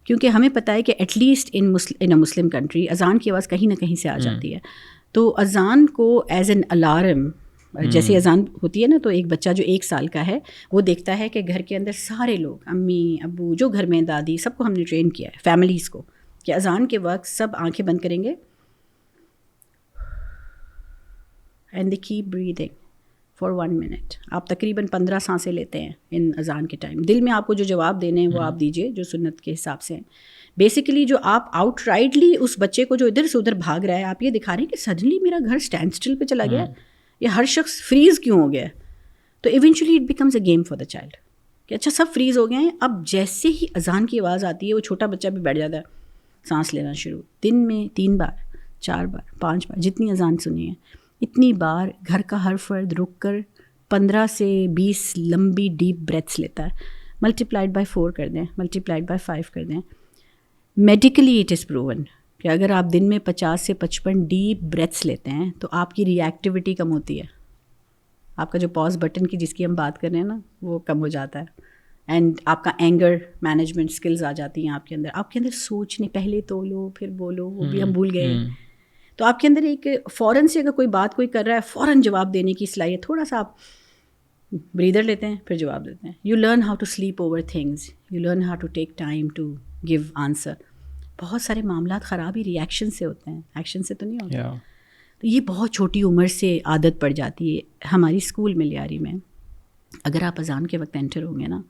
کیونکہ ہمیں پتہ ہے کہ at least in a Muslim country اذان کی آواز کہیں نہ کہیں سے آ جاتی ہے. تو اذان کو ایز این الارم، جیسے اذان ہوتی ہے نا، تو ایک بچہ جو 1 سال کا ہے وہ دیکھتا ہے کہ گھر کے اندر سارے لوگ، امی ابو جو گھر میں، دادی، سب کو ہم نے ٹرین کیا ہے، فیملیز کو، کہ اذان کے وقت سب آنکھیں بند کریں گے and they keep breathing for 1 minute. آپ تقریباً 15 سانسیں لیتے ہیں ان اذان کے ٹائم. دل میں آپ کو جو جواب دینے ہیں وہ آپ دیجیے جو سنت کے حساب سے ہیں. بیسیکلی جو آپ آؤٹ رائٹلی اس بچے کو جو ادھر سے ادھر بھاگ رہا ہے، آپ یہ دکھا رہے ہیں کہ سڈنلی میرا گھر اسٹینڈ اسٹل پہ چلا گیا، یا ہر شخص فریز کیوں ہو گیا. تو eventually it becomes a game for the child کہ اچھا سب فریز ہو گئے ہیں. اب جیسے ہی اذان کی آواز آتی ہے وہ چھوٹا بچہ بھی بیٹھ جاتا ہے، سانس لینا شروع. دن میں 3 بار 4 بار 5 بار جتنی اذان سنی ہے اتنی بار گھر کا ہر فرد رک کر 15 سے 20 لمبی ڈیپ بریتھس لیتا ہے. ملٹیپلائڈ بائی 4 کر دیں، ملٹیپلائڈ بائی 5 کر دیں. میڈیکلی اٹ از پروون کہ اگر آپ دن میں 50 سے 55 ڈیپ بریتھس لیتے ہیں تو آپ کی ری ایکٹیویٹی کم ہوتی ہے. آپ کا جو پاز بٹن کی جس کی ہم بات کر رہے ہیں نا وہ کم ہو جاتا ہے. اینڈ آپ کا اینگر مینجمنٹ اسکلز آ جاتی ہیں آپ کے اندر. آپ کے اندر سوچنے، پہلے تو لو پھر بولو، وہ بھی ہم بھول گئے. تو آپ کے اندر ایک فوراً سے اگر کوئی بات کوئی کر رہا ہے فوراً جواب دینے کی صلاحیت. تھوڑا سا آپ بریدر لیتے ہیں پھر جواب دیتے ہیں. You learn how to sleep over things, you learn how to take time to give answer. بہت سارے معاملات خراب ہی ری ایکشن سے ہوتے ہیں، ایکشن سے تو نہیں ہوتے. تو یہ بہت چھوٹی عمر سے عادت پڑ جاتی ہے. ہماری اسکول میں لیاری میں اگر آپ اذان کے وقت انٹر ہوں گے نا،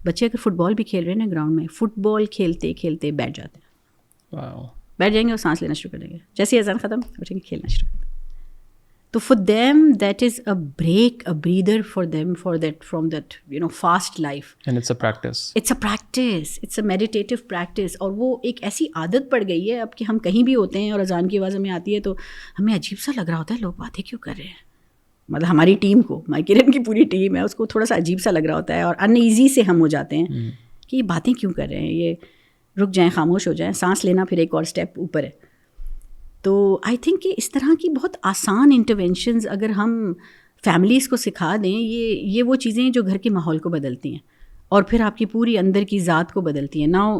بچے اگر فٹ بال بھی کھیل رہے ہیں نا گراؤنڈ میں، فٹ بال کھیلتے کھیلتے بیٹھ جاتے ہیں. بیٹھ جائیں گے اور سانس لینا شروع کر دیں گے. جیسے اذان ختم اٹھیں گے کھیلنا شروع کر دیں. تو for them that is a break, a breather for them, for that from that fast life. And it's a practice, it's a practice, it's a meditative practice. اور وہ ایک ایسی عادت پڑ گئی ہے اب کہ ہم کہیں بھی ہوتے ہیں اور اذان کی آواز ہمیں آتی ہے تو ہمیں عجیب سا لگ رہا ہوتا ہے، لوگ باتیں کیوں کر رہے ہیں. مطلب ہماری ٹیم کو، مائی کرن کی پوری ٹیم ہے، اس کو تھوڑا سا عجیب سا لگ رہا ہوتا ہے اور ان ایزی سے ہم ہو جاتے ہیں کہ یہ باتیں کیوں کر رہے ہیں، یہ رک جائیں، خاموش ہو جائیں. سانس لینا پھر ایک اور اسٹیپ اوپر ہے. تو آئی تھنک کہ اس طرح کی بہت آسان انٹرونشنز اگر ہم فیملیز کو سکھا دیں، یہ وہ چیزیں ہیں جو گھر کے ماحول کو بدلتی ہیں اور پھر آپ کی پوری اندر کی ذات کو بدلتی ہیں. Now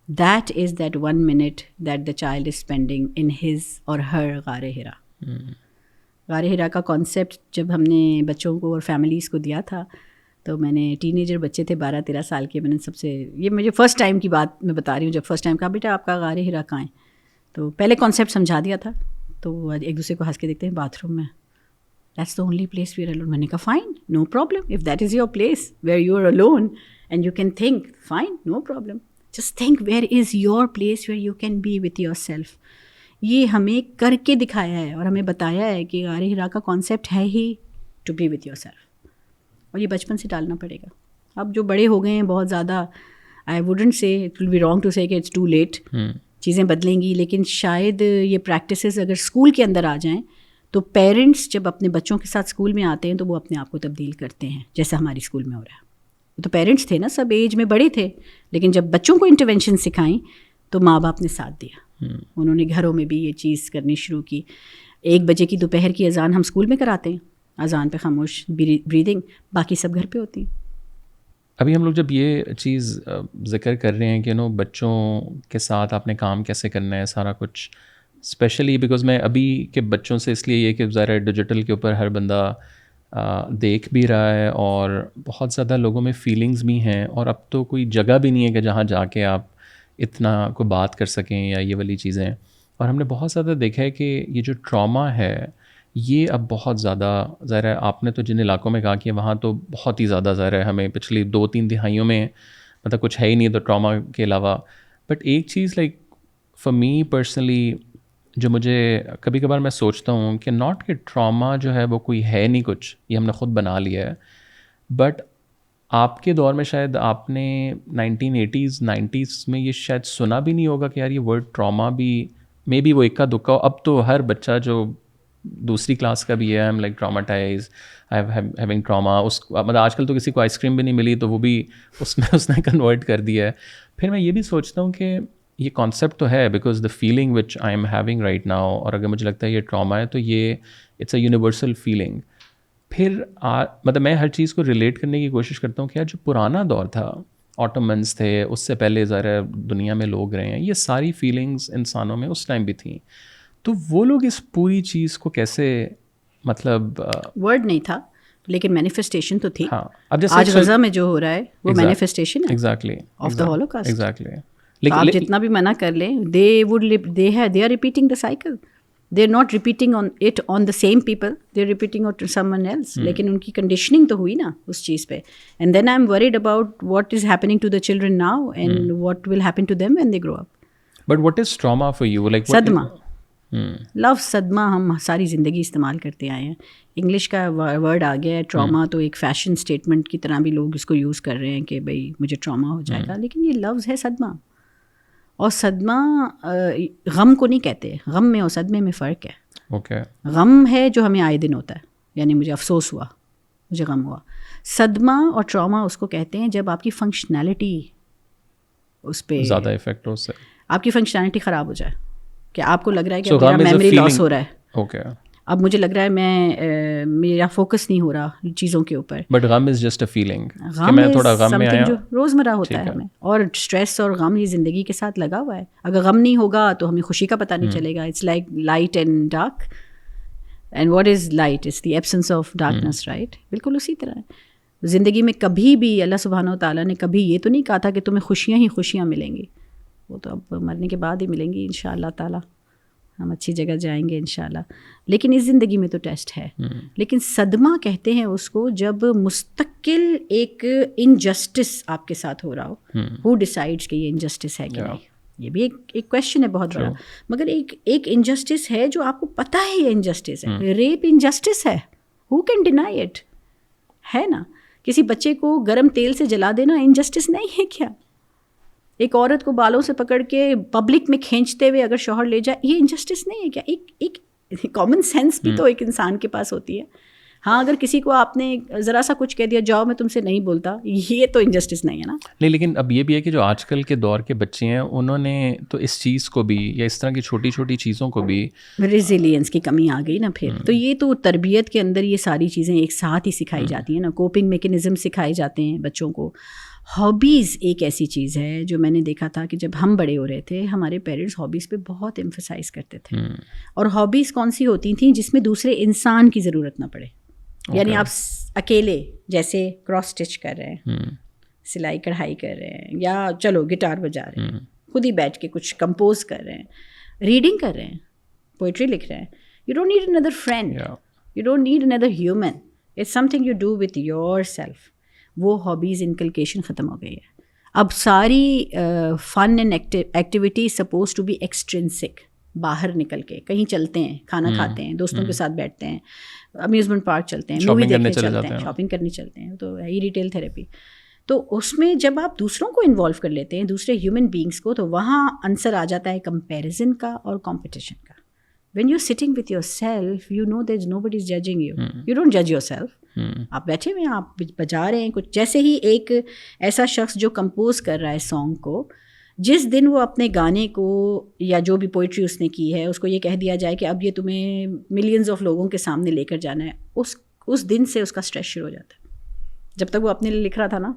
that is that 1 minute that the child is spending in his or her غار ہرا. غار ہرا کا کانسیپٹ جب ہم نے بچوں کو اور فیملیز کو دیا تھا تو میں نے ٹین ایجر بچے تھے 12-13 سال کے، میں نے سب سے، یہ مجھے فرسٹ ٹائم کی بات میں بتا رہی ہوں، جب فرسٹ ٹائم کہا بیٹا آپ کا غار ہرا کہاں ہے، تو پہلے کانسیپٹ سمجھا دیا تھا. تو ایک دوسرے کو ہنس کے دیکھتے ہیں باتھ روم میں، that's the only place we are alone. میں نے کہا fine, no problem, if that is your place where you are alone and you can think, fine, no problem, just think where is your place where you can be with yourself. یہ ہمیں کر کے دکھایا ہے اور ہمیں بتایا ہے کہ غار ہرا کا کانسیپٹ ہے he to be with yourself, اور یہ بچپن سے ڈالنا پڑے گا. اب جو بڑے ہو گئے ہیں بہت زیادہ، I wouldn't say, it will be wrong to say کہ اٹس ٹو لیٹ، چیزیں بدلیں گی، لیکن شاید یہ پریکٹسز اگر اسکول کے اندر آ جائیں تو پیرنٹس جب اپنے بچوں کے ساتھ اسکول میں آتے ہیں تو وہ اپنے آپ کو تبدیل کرتے ہیں، جیسا ہماری اسکول میں ہو رہا ہے. تو پیرنٹس تھے نا، سب ایج میں بڑے تھے، لیکن جب بچوں کو انٹرونشن سکھائیں تو ماں باپ نے ساتھ دیا. انہوں نے گھروں میں بھی یہ چیز کرنی شروع کی. 1 بجے کی دوپہر کی اذان ہم اسکول میں کراتے ہیں، اذان پہ خاموش بریدنگ، باقی سب گھر پہ ہوتی ہیں. ابھی ہم لوگ جب یہ چیز ذکر کر رہے ہیں کہ بچوں کے ساتھ آپ نے کام کیسے کرنا ہے سارا کچھ، اسپیشلی بیکاز میں ابھی کے بچوں سے اس لیے یہ کہ ظاہر ڈیجیٹل کے اوپر ہر بندہ دیکھ بھی رہا ہے اور بہت زیادہ لوگوں میں فیلنگز بھی ہیں، اور اب تو کوئی جگہ بھی نہیں ہے کہ جہاں جا کے آپ اتنا کوئی بات کر سکیں یا یہ والی چیزیں. اور ہم نے بہت زیادہ دیکھا ہے کہ یہ جو ٹراما ہے یہ اب بہت زیادہ ظاہر ہے، آپ نے تو جن علاقوں میں کہا کہ وہاں تو بہت ہی زیادہ ظاہر ہے، ہمیں پچھلی 2-3 دہائیوں میں مطلب کچھ ہے ہی نہیں تو ٹراما کے علاوہ. بٹ ایک چیز لائک فار می پرسنلی جو مجھے کبھی کبھار میں سوچتا ہوں کہ ناٹ کہ ٹراما جو ہے وہ کوئی ہے نہیں کچھ، یہ ہم نے خود بنا لیا ہے. بٹ آپ کے دور میں شاید آپ نے 1980s 90s میں یہ شاید سنا بھی نہیں ہوگا کہ یار یہ ورڈ ٹراما بھی مے بی وہ اکا دکا ہو. اب تو ہر بچہ جو دوسری کلاس کا بھی ہے، I am like traumatize, I am having trauma. اس مطلب آج کل تو کسی کو آئس کریم بھی نہیں ملی تو وہ بھی اس نے کنورٹ کر دیا ہے. پھر میں یہ بھی سوچتا ہوں کہ یہ کانسیپٹ تو ہے because the feeling which I am having right now, اور اگر مجھے لگتا ہے یہ ٹراما ہے تو یہ اٹس اے یونیورسل فیلنگ. پھر مطلب میں ہر چیز کو ریلیٹ کرنے کی کوشش کرتا ہوں کہ یار جو پرانا دور تھا آٹومنس تھے, اس سے پہلے ذرا دنیا میں لوگ رہے ہیں, یہ ساری فیلنگز انسانوں میں اس ٹائم بھی تھیں. تو وہ لوگ اس پوری چیز کو کیسے, مطلب ورڈ نہیں تھا لیکن مینیفیسٹیشن تو تھی. ہاں, اب جیسے آج غزہ میں جو ہو رہا ہے وہ مینیفیسٹیشن ہے exactly of the holocaust. Exactly. آپ جتنا بھی منع کر لیں, they are repeating the cycle. They are not repeating it on the same people. They are repeating it to someone else. لیکن ان کی کنڈیشننگ تو ہوئی نا اس چیز پہ. And then I'm worried about what is happening to the children now and what will happen to them when they grow up. But what is trauma for you? Like صدمہ. لفظ صدمہ ہم ساری زندگی استعمال کرتے آئے ہیں. انگلش کا ورڈ آ گیا ہے. ٹراما تو ایک فیشن اسٹیٹمنٹ کی طرح بھی لوگ اس کو یوز کر رہے ہیں کہ بھائی مجھے ٹراما ہو جائے گا, لیکن یہ لفظ ہے صدمہ. اور صدمہ غم کو نہیں کہتے. غم میں اور صدمے میں فرق ہے. اوکے. غم ہے جو ہمیں آئے دن ہوتا ہے, یعنی مجھے افسوس ہوا, مجھے غم ہوا. صدمہ اور ٹراما اس کو کہتے ہیں جب آپ کی فنکشنالٹی اس پہ زیادہ افیکٹ ہو, اس سے آپ کی فنکشنالٹی خراب ہو جائے, کہ آپ کو لگ رہا ہے کہ میرا میموری لاس ہو رہا ہے. اوکے. اب مجھے لگ رہا ہے میرا فوکس نہیں ہو رہا چیزوں کے اوپر. بٹ غم از جسٹ اے فیلنگ, غم میں تھوڑا غم میں آیا جو روزمرہ ہوتا ہے ہمیں. اور اسٹریس اور غم یہ زندگی کے ساتھ لگا ہوا ہے. اگر غم نہیں ہوگا تو ہمیں خوشی کا پتہ نہیں چلے گا. It's like light and dark, and what is light? It's the absence of darkness, right? بالکل اسی طرح ہے زندگی میں. کبھی بھی اللہ سبحانہ و تعالیٰ نے کبھی یہ تو نہیں کہا تھا کہ تمہیں خوشیاں ہی خوشیاں ملیں گی. وہ تو اب مرنے کے بعد ہی ملیں گی انشاءاللہ تعالیٰ. ہم اچھی جگہ جائیں گے انشاءاللہ. لیکن اس زندگی میں تو ٹیسٹ ہے. لیکن صدمہ کہتے ہیں اس کو جب مستقل ایک انجسٹس آپ کے ساتھ ہو رہا ہو. ہو ڈیسائڈس کہ یہ انجسٹس ہے کہ نہیں. یہ بھی ایک کویشچن ہے بہت بڑا. مگر ایک انجسٹس ہے جو آپ کو پتہ ہے یہ انجسٹس ہے. ریپ انجسٹس ہے. ہو کین ڈینائی اٹ, ہے نا. کسی بچے کو گرم تیل سے جلا دینا انجسٹس نہیں ہے کیا؟ ایک عورت کو بالوں سے پکڑ کے پبلک میں کھینچتے ہوئے اگر شوہر لے جائے, یہ انجسٹس نہیں ہے کیا؟ ایک کامن سینس بھی تو ایک انسان کے پاس ہوتی ہے. ہاں, اگر کسی کو آپ نے ذرا سا کچھ کہہ دیا, جاؤ میں تم سے نہیں بولتا, یہ تو انجسٹس نہیں ہے نا. نہیں, لیکن اب یہ بھی ہے کہ جو آج کل کے دور کے بچے ہیں انہوں نے تو اس چیز کو بھی, یا اس طرح کی چھوٹی چھوٹی چیزوں کو بھی, ریزیلینس کی کمی آ گئی نا پھر. تو یہ تو تربیت کے اندر یہ ساری چیزیں ایک ساتھ ہی سکھائی جاتی ہیں نا. کوپنگ میکینزم سکھائے جاتے ہیں بچوں کو. ہابیز ایک ایسی چیز ہے جو میں نے دیکھا تھا کہ جب ہم بڑے ہو رہے تھے ہمارے پیرنٹس ہابیز پہ بہت ایمفسائز کرتے تھے. اور ہابیز کون سی ہوتی تھیں جس میں دوسرے انسان کی ضرورت نہ پڑے. یعنی آپ اکیلے جیسے کراس اسٹچ کر رہے ہیں, سلائی کڑھائی کر رہے ہیں, یا چلو گٹار بجا رہے ہیں, خود ہی بیٹھ کے کچھ کمپوز کر رہے ہیں, ریڈنگ کر رہے ہیں, پوئٹری لکھ رہے ہیں. You don't need another friend, you don't need another human. It's something you do with yourself. وہ ہابیز انکلکیشن ختم ہو گئی ہے. اب ساری fun and activity suppose to be extrinsic. باہر نکل کے کہیں چلتے ہیں, کھانا کھاتے ہیں, دوستوں کے ساتھ بیٹھتے ہیں, امیوزمنٹ پارک چلتے ہیں, مووی دیکھنے چلتے ہیں, شاپنگ کرنے چلتے ہیں. تو ہے ریٹیل تھراپی. تو اس میں جب آپ دوسروں کو انوالو کر لیتے ہیں, دوسرے ہیومن بینگس کو, تو وہاں عنصر آ جاتا ہے کمپیریزن کا اور کمپٹیشن کا. When you are sitting with yourself, you know there is nobody is judging you. You don't جج یور سیلف. آپ بیٹھے ہوئے ہیں, آپ بجا رہے ہیں کچھ. جیسے ہی ایک ایسا شخص جو کمپوز کر رہا ہے سانگ کو, جس دن وہ اپنے گانے کو یا جو بھی پوئٹری اس نے کی ہے اس کو یہ کہہ دیا جائے کہ اب یہ تمہیں ملینز آف لوگوں کے سامنے لے کر جانا ہے, اس دن سے اس کا اسٹریس شروع ہو جاتا ہے. جب تک وہ اپنے لیے لکھ رہا تھا نا,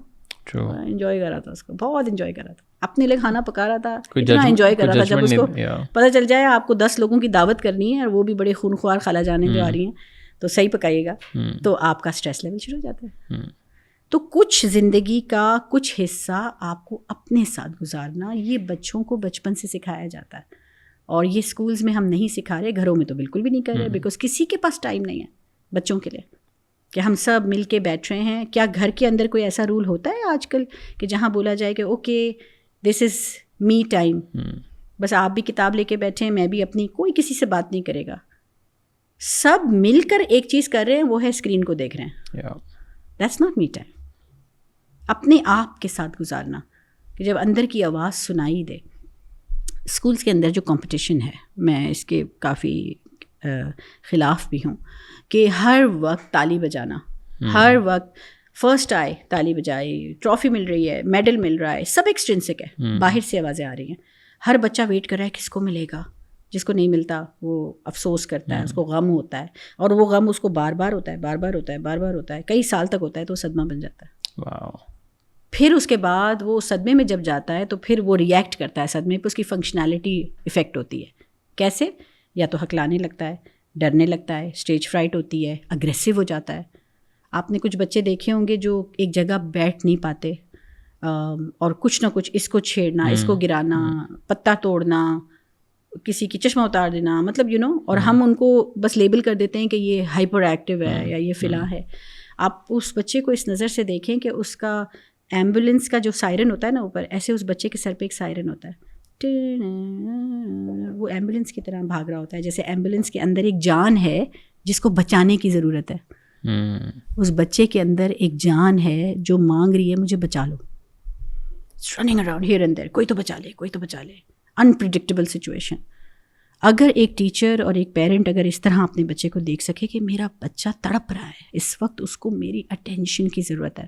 انجوائے کر رہا تھا, اس کو بہت انجوائے کر رہا تھا, اپنے لیے کھانا پکا رہا تھا, اتنا انجوائے کر رہا تھا. جب اس کو پتہ چل جائے آپ کو 10 لوگوں کی دعوت کرنی ہے اور وہ بھی بڑے خونخوار خالہ جانے جو آ رہی ہیں, تو صحیح پکائیے گا, تو آپ کا اسٹریس لیول شروع ہو جاتا ہے. تو کچھ زندگی کا کچھ حصہ آپ کو اپنے ساتھ گزارنا, یہ بچوں کو بچپن سے سکھایا جاتا ہے. اور یہ اسکولز میں ہم نہیں سکھا رہے, گھروں میں تو بالکل بھی نہیں کر رہے, بیکاز کسی کے پاس ٹائم نہیں ہے بچوں کے لیے کہ ہم سب مل کے بیٹھ رہے ہیں. کیا گھر کے اندر کوئی ایسا رول ہوتا ہے آج کل کہ جہاں بولا جائے کہ okay this is me time, بس آپ بھی کتاب لے کے بیٹھے ہیں, میں بھی اپنی, کوئی کسی سے بات نہیں کرے گا, سب مل کر ایک چیز کر رہے ہیں, وہ ہے اسکرین کو دیکھ رہے ہیں. That's not me time. اپنے آپ کے ساتھ گزارنا کہ جب اندر کی آواز سنائی دے. اسکولس کے اندر جو کمپٹیشن ہے, میں اس کے کافی خلاف بھی ہوں کہ ہر وقت تالی بجانا, ہر وقت فرسٹ آئے تالی بجائی, ٹرافی مل رہی ہے, میڈل مل رہا ہے, سب ایکسٹرنسک ہے, باہر سے آوازیں آ رہی ہیں. ہر بچہ ویٹ کر رہا ہے کس کو ملے گا, جس کو نہیں ملتا وہ افسوس کرتا ہے, اس کو غم ہوتا ہے, اور وہ غم اس کو بار بار ہوتا ہے, بار بار ہوتا ہے, بار بار ہوتا ہے, کئی سال تک ہوتا ہے, تو صدمہ بن جاتا ہے. پھر اس کے بعد وہ صدمے میں جب جاتا ہے تو پھر وہ ریئیکٹ کرتا ہے صدمے پہ, اس کی فنکشنالٹی افیکٹ ہوتی ہے. کیسے؟ یا تو ہکلانے لگتا ہے, ڈرنے لگتا ہے, اسٹیج فرائٹ ہوتی ہے, اگریسو ہو جاتا ہے. آپ نے کچھ بچے دیکھے ہوں گے جو ایک جگہ بیٹھ نہیں پاتے اور کچھ نہ کچھ اس کو چھیڑنا, اس کو گرانا, پتا توڑنا, کسی کی چشمہ اتار دینا, مطلب اور ہم ان کو بس لیبل کر دیتے ہیں کہ یہ ہائپر ایکٹیو ہے یا یہ فلاں ہے. آپ اس بچے کو اس نظر سے دیکھیں کہ اس کا ایمبولینس کا جو سائرن ہوتا ہے نا اوپر, ایسے اس بچے کے سر پہ ایک سائرن ہوتا ہے, وہ ایمبولینس کی طرح بھاگ رہا ہوتا ہے, جیسے ایمبولینس کے اندر ایک جان ہے جس کو بچانے کی ضرورت ہے. اس بچے کے اندر ایک جان ہے جو مانگ رہی ہے مجھے بچا لو, running around here and there, کوئی تو بچا لے, کوئی تو بچا لے. Unpredictable situation. اگر ایک ٹیچر اور ایک پیرنٹ اگر اس طرح اپنے بچے کو دیکھ سکے کہ میرا بچہ تڑپ رہا ہے, اس وقت اس کو میری اٹینشن کی ضرورت ہے.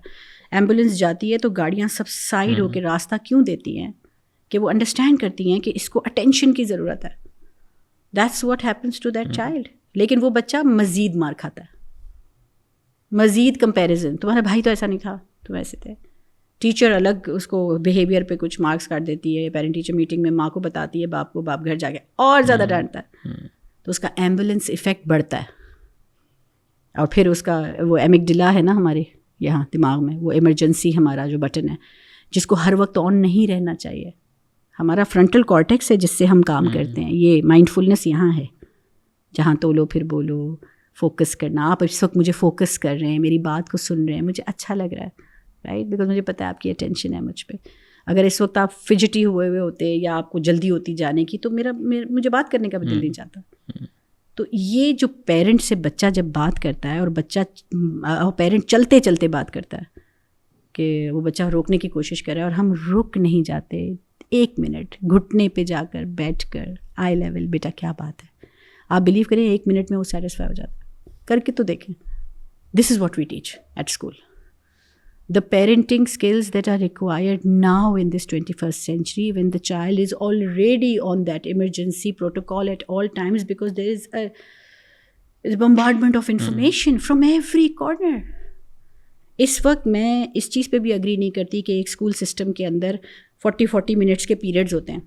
ایمبولینس جاتی ہے تو گاڑیاں سب سائڈ ہو کے راستہ کیوں دیتی ہیں؟ کہ وہ انڈرسٹینڈ کرتی ہیں کہ اس کو اٹینشن کی ضرورت ہے. That's what happens to that child. لیکن وہ بچہ مزید مار کھاتا ہے, مزید کمپیریزن, تمہارا بھائی تو ایسا نہیں تھا, تم ایسے تھے. ٹیچر الگ اس کو بیہیویئر پہ کچھ مارکس کاٹ دیتی ہے, پیرنٹ ٹیچر میٹنگ میں ماں کو بتاتی ہے باپ کو, باپ گھر جا کے اور زیادہ ڈانٹتا ہے, تو اس کا ایمبولینس ایفیکٹ بڑھتا ہے. اور پھر اس کا وہ ایمگڈیلا ہے نا ہمارے یہاں دماغ میں, وہ ایمرجنسی ہمارا جو بٹن ہے جس کو ہر وقت آن نہیں رہنا چاہیے, ہمارا فرنٹل کارٹیکس ہے جس سے ہم کام کرتے ہیں. یہ مائنڈ فلنس یہاں ہے جہاں تولو پھر بولو, فوکس کرنا. آپ اس وقت مجھے فوکس کر رہے ہیں, میری بات کو سن رہے ہیں, مجھے اچھا لگ رہا ہے, رائٹ, بیکاز مجھے پتہ ہے آپ کی اٹینشن ہے مجھ پہ. اگر اس وقت آپ فجٹی ہوئے ہوتے یا آپ کو جلدی ہوتی جانے کی تو مجھے بات کرنے کا بھی دل نہیں چاہتا. تو یہ جو پیرنٹ سے بچہ جب بات کرتا ہے اور پیرنٹ چلتے چلتے بات کرتا ہے کہ وہ بچہ روکنے کی کوشش کر رہا ہے اور ہم رک نہیں جاتے, 1 منٹ گھٹنے پہ جا کر بیٹھ کر آئی لیول, بیٹا کیا بات ہے, آپ بلیو کریں 1 منٹ میں وہ سیٹسفائی ہو جاتا ہے. کر کے تو دیکھیں. This is what we teach at school. The parenting skills that are required now in this 21st century when the child is already on that emergency protocol at all times because there is a bombardment of information from every corner. اس وقت میں اس چیز پہ بھی agree نہیں کرتی کہ ایک school system کے اندر 40 منٹس کے پیریڈز ہوتے ہیں.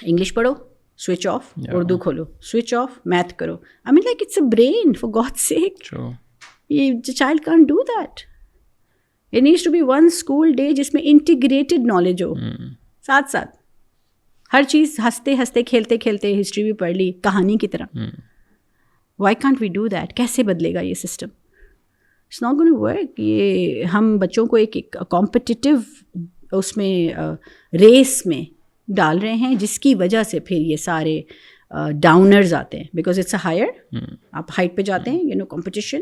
انگلش پڑھو, سوئچ آف, اردو کھولو, سوئچ آف, میتھ کرو. I mean like it's a brain for God's sake. True. The child can't do that. It needs to be one school day جس میں integrated knowledge ہو, ساتھ ساتھ ہر چیز ہنستے ہنستے کھیلتے کھیلتے ہسٹری بھی پڑھ لی کہانی کی طرح. Why can't we do that? کیسے بدلے گا یہ system? It's not going to work. یہ ہم بچوں کو ایک کمپٹیٹیو اس میں ریس میں ڈال رہے ہیں جس کی وجہ سے پھر یہ سارے ڈاؤنرز آتے ہیں. بیکاز اٹس اے ہائر, آپ ہائٹ پہ جاتے ہیں, competition,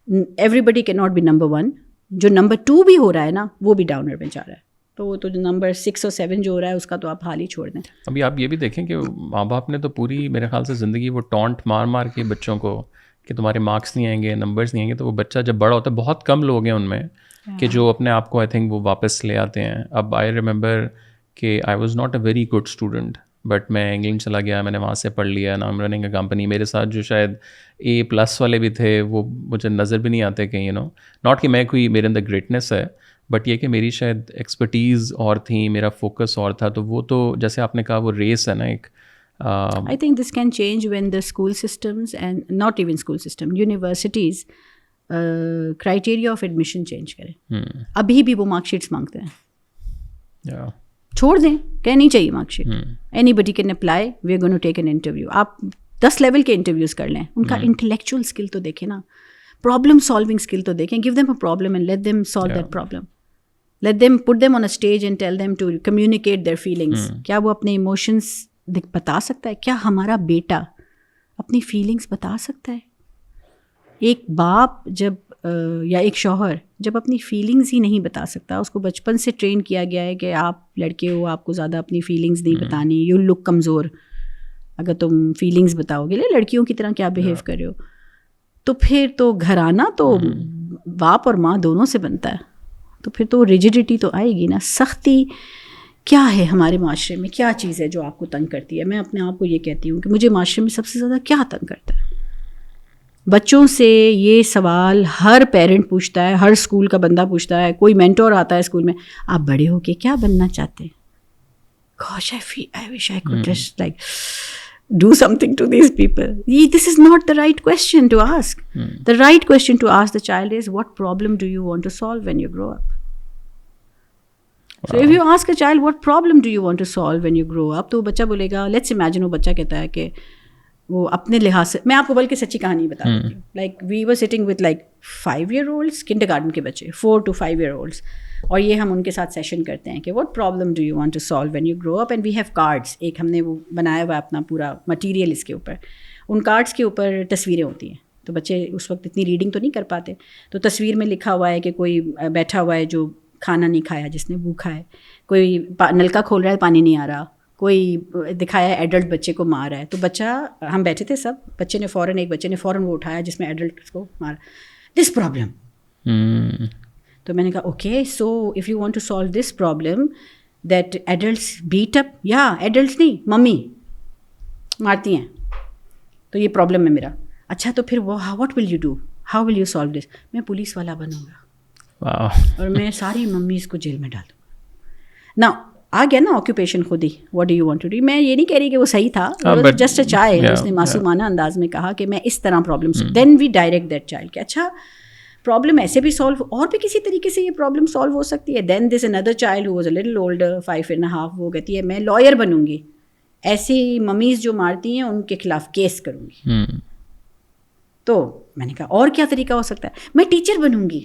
everybody can not be number 1. جو نمبر 2 بھی ہو رہا ہے نا وہ بھی ڈاؤنر میں جا رہا ہے, تو وہ تو نمبر 6 اور 7 جو ہو رہا ہے اس کا تو آپ حال ہی چھوڑ دیں. ابھی آپ یہ بھی دیکھیں کہ ماں باپ نے تو پوری میرے خیال سے زندگی وہ ٹونٹ مار مار کے بچوں کو کہ تمہارے مارکس نہیں آئیں گے, نمبرس نہیں آئیں گے, تو وہ بچہ جب بڑا ہوتا ہے, بہت کم لوگ ہیں ان میں کہ جو اپنے آپ کو آئی تھنک وہ واپس لے آتے ہیں. اب آئی ریممبر کہ I was not a very good student, but میں انگلینڈ چلا گیا, میں نے وہاں سے پڑھ لیا, نا ایم رننگ اے کمپنی. میرے ساتھ جو شاید A+ والے بھی تھے وہ مجھے نظر بھی نہیں آتے کہیں, ناٹ کہ میں کوئی میرے اندر گریٹنیس ہے, بٹ یہ کہ میری شاید ایکسپرٹیز اور تھیں, میرا فوکس اور تھا. تو وہ تو جیسے آپ نے کہا وہ ریس ہے نا ایک. I think this can change when the school systems and not even school system, universities criteria of admission change کریں. ابھی بھی وہ مارک شیٹس مانگتے ہیں, چھوڑ دیں, کہ نہیں چاہیے mark sheet. Anybody can apply, we are going to take an interview. آپ 10 لیول کے انٹرویوز کر لیں, ان کا انٹلیکچوئل اسکل تو دیکھیں نا, پرابلم سالونگ اسکل تو دیکھیں. Give them a problem and let them solve that problem. Let them put them on a stage and tell them to communicate their feelings. کیا وہ اپنے ایموشنس بتا سکتا ہے؟ کیا ہمارا بیٹا اپنی فیلنگس بتا سکتا ہے؟ ایک باپ جب یا ایک شوہر جب اپنی فیلنگز ہی نہیں بتا سکتا, اس کو بچپن سے ٹرین کیا گیا ہے کہ آپ لڑکے ہو, آپ کو زیادہ اپنی فیلنگز نہیں بتانی, یو لک کمزور اگر تم فیلنگز بتاؤ گے, لڑکیوں کی طرح کیا بیہیو کر رہے ہو. تو پھر تو گھرانہ تو باپ اور ماں دونوں سے بنتا ہے, تو پھر تو ریجیڈیٹی تو آئے گی نا. سختی کیا ہے ہمارے معاشرے میں, کیا چیز ہے جو آپ کو تنگ کرتی ہے؟ میں اپنے آپ کو یہ کہتی ہوں کہ مجھے معاشرے میں سب سے زیادہ کیا تنگ کرتا ہے, بچوں سے یہ سوال ہر پیرنٹ پوچھتا ہے, ہر اسکول کا بندہ پوچھتا ہے, کوئی مینٹور آتا ہے اسکول میں, آپ بڑے ہو کے کیا بننا چاہتے ہیں؟ Gosh, I wish I could just like do something to these people. This is not the right question to ask. The right question to ask the child is, what problem do you want to solve when you grow up? So if you ask a child, what problem do you want to solve when you grow up, تو بچہ بولے گا, let's imagine وہ بچہ کہتا ہے کہ وہ اپنے لحاظ سے, میں آپ کو بلکہ سچی کہانی بتا دیتی ہوں, like we were sitting with like 5-year-olds, kindergarten garden کے بچے, 4 to 5-year-olds, اور یہ ہم ان کے ساتھ سیشن کرتے ہیں کہ what problem do you want to solve when you grow up, and we have cards, ایک ہم نے وہ بنایا ہوا اپنا پورا مٹیریل اس کے اوپر, ان کارڈس کے اوپر تصویریں ہوتی ہیں, تو بچے اس وقت اتنی ریڈنگ تو نہیں کر پاتے, تو تصویر میں لکھا ہوا ہے کہ کوئی بیٹھا ہوا ہے جو کھانا نہیں کھایا, جس نے بھوکا ہے, کوئی نلکا کھول رہا ہے پانی نہیں آ رہا, کوئی دکھایا ہے ایڈلٹ بچے کو مار رہا ہے, تو بچہ, ہم بیٹھے تھے سب, بچے نے فوراً, ایک بچے نے فوراً وہ اٹھایا جس میں ایڈلٹ کو مارا, دس پرابلم. تو میں نے کہا okay, so if you want to solve this problem that adults beat up, یا ایڈلٹس نہیں, ممی مارتی ہیں, تو یہ پرابلم ہے میرا. اچھا تو پھر what will you do, how will you solve this? میں پولیس والا بنوں گا اور میں ساری ممیز کو جیل میں ڈال دوں گا. نا آ گیا نا آکوپیشن خود ہی, what do you want to do. میں یہ نہیں کہہ رہی کہ وہ صحیح تھا, جسٹ اے چائلڈ, اس نے معصومانہ انداز میں کہا کہ میں اس طرح problem, then we direct that child کہ اچھا پرابلم ایسے بھی سالو, اور بھی کسی طریقے سے یہ پرابلم سالو ہو سکتی ہے. دین دس اندر child who was a little older, 5.5, وہ کہتی ہے میں لائر بنوں گی, ایسی ممیز جو مارتی ہیں ان کے خلاف کیس کروں گی. تو میں نے کہا اور کیا طریقہ ہو سکتا ہے؟ میں ٹیچر بنوں گی,